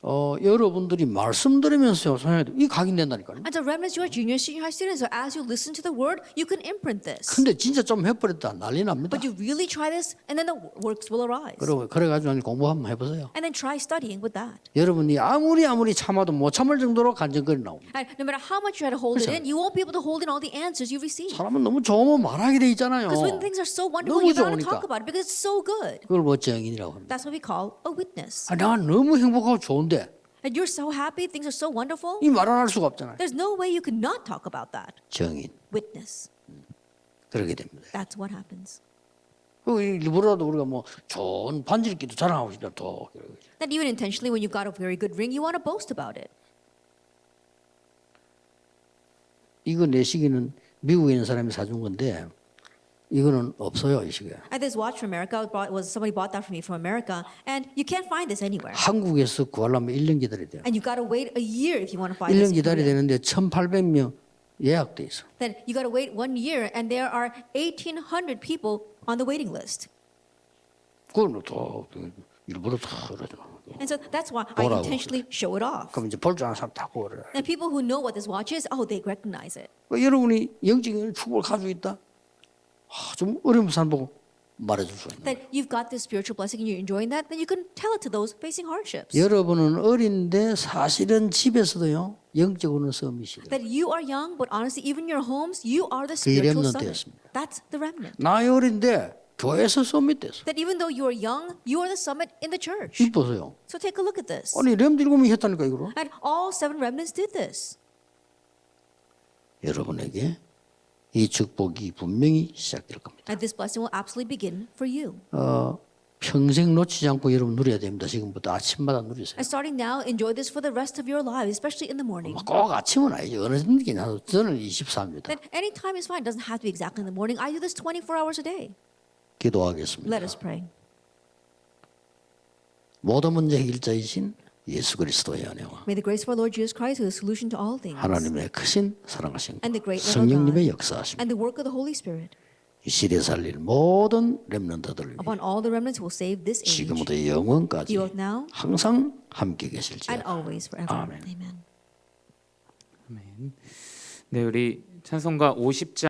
여러분들이 말씀 들으면서 이 각인된다니까요. And so remnants, you are junior, senior high students, so as you listen to the word, you can imprint this. 근데 진짜 좀 해버렸다 난리 납니다. But you really try this, and then the works will arise. 그래가지고 공부 한번 해보세요. And then try studying with that. 여러분이 아무리 참아도 못 참을 정도로 간증거리 나옵니다. And no matter how much you try to hold it in, you won't be able to hold in all the answers you receive. 사람은 너무 좋으면 말하게 돼 있잖아요. Because when things are so wonderful, 너무 you're bound to 좋으니까. talk about it because it's so good. 그걸 뭐 증인이라고 합니다. That's what we call a witness. 내가 너무 행복하고 좋은데 And you're so happy, things are so wonderful. 이 말 안 할 수가 없잖아요. There's no way you could not talk about that. 증인 Witness. 그러게 됩니다. That's what happens. 일부러라도 우리가 뭐 좋은 반지기도 자랑하고 싶다 또. That even intentionally, when you got a very good ring, you want to boast about it. 이거 내 시기는 미국에 있는 사람이 사준 건데 이거는 없어요 이 시계. And this watch from America somebody bought that for me from America, and you can't find this anywhere. 한국에서 구하려면 1년 기다려야 돼요. And you got to wait a year if you want to find 1년 this. 기다려야 되는데 1,800명 예약돼 있어. Then you got to wait 1 year, and there are 1,800 people on the waiting list. 그건 또 일부러 다 그러죠. And so that's why I 뭐라고 intentionally show it off. 그럼 이제 볼 줄 아는 사람 다 그래. And people who know what this watch is, oh, they recognize it. 여러분이 영적인 축복을 가지고 있다. 좀 어려운 사람 보고 말해줄 수 있는. That you've got this spiritual blessing and you're enjoying that, then you can tell it to those facing hardships. 여러분은 어린데 사실은 집에서도요 영적으로는 썸이시죠. That you are young, but honestly, even in your homes, you are the 그게 spiritual 렘넌트였습니다. summit. That's the remnant. 나이 어린데 교회에서 썸이 됐어. That even though you are young, you are the summit in the church. 이 보세요. So take a look at this. 아니 렘 7명이 했다니까 이거로. And all 7 remnants did this. 여러분에게 이 축복이 분명히 시작될 겁니다. And this blessing will absolutely begin for you. 평생 놓치지 않고 여러분 누려야 됩니다. 지금부터 아침마다 누리세요. And starting now, enjoy this for the rest of your lives, especially in the morning. 꼭 아침은 아니죠. 어느 정도긴 저는 24입니다. That any time is fine. It doesn't have to be exactly in the morning. I do this 24 hours a day. 기도하겠습니다. Let us pray. 모든 문제 해결자이신 예수 그리스도의 은혜와 May the grace of our Lord Jesus Christ, who is the solution to all things, 하나님의 크신 사랑하신 and the great love of 성령님의 God, 역사하심 and the work of the Holy Spirit 이 시대에 살릴 모든 렘넌트들을 upon all the remnants who will save this age, 지금부터 영원까지 both now 항상 함께 계실지어다. and always forever. 아멘. Amen. 아멘. 네, 우리 찬송가 50장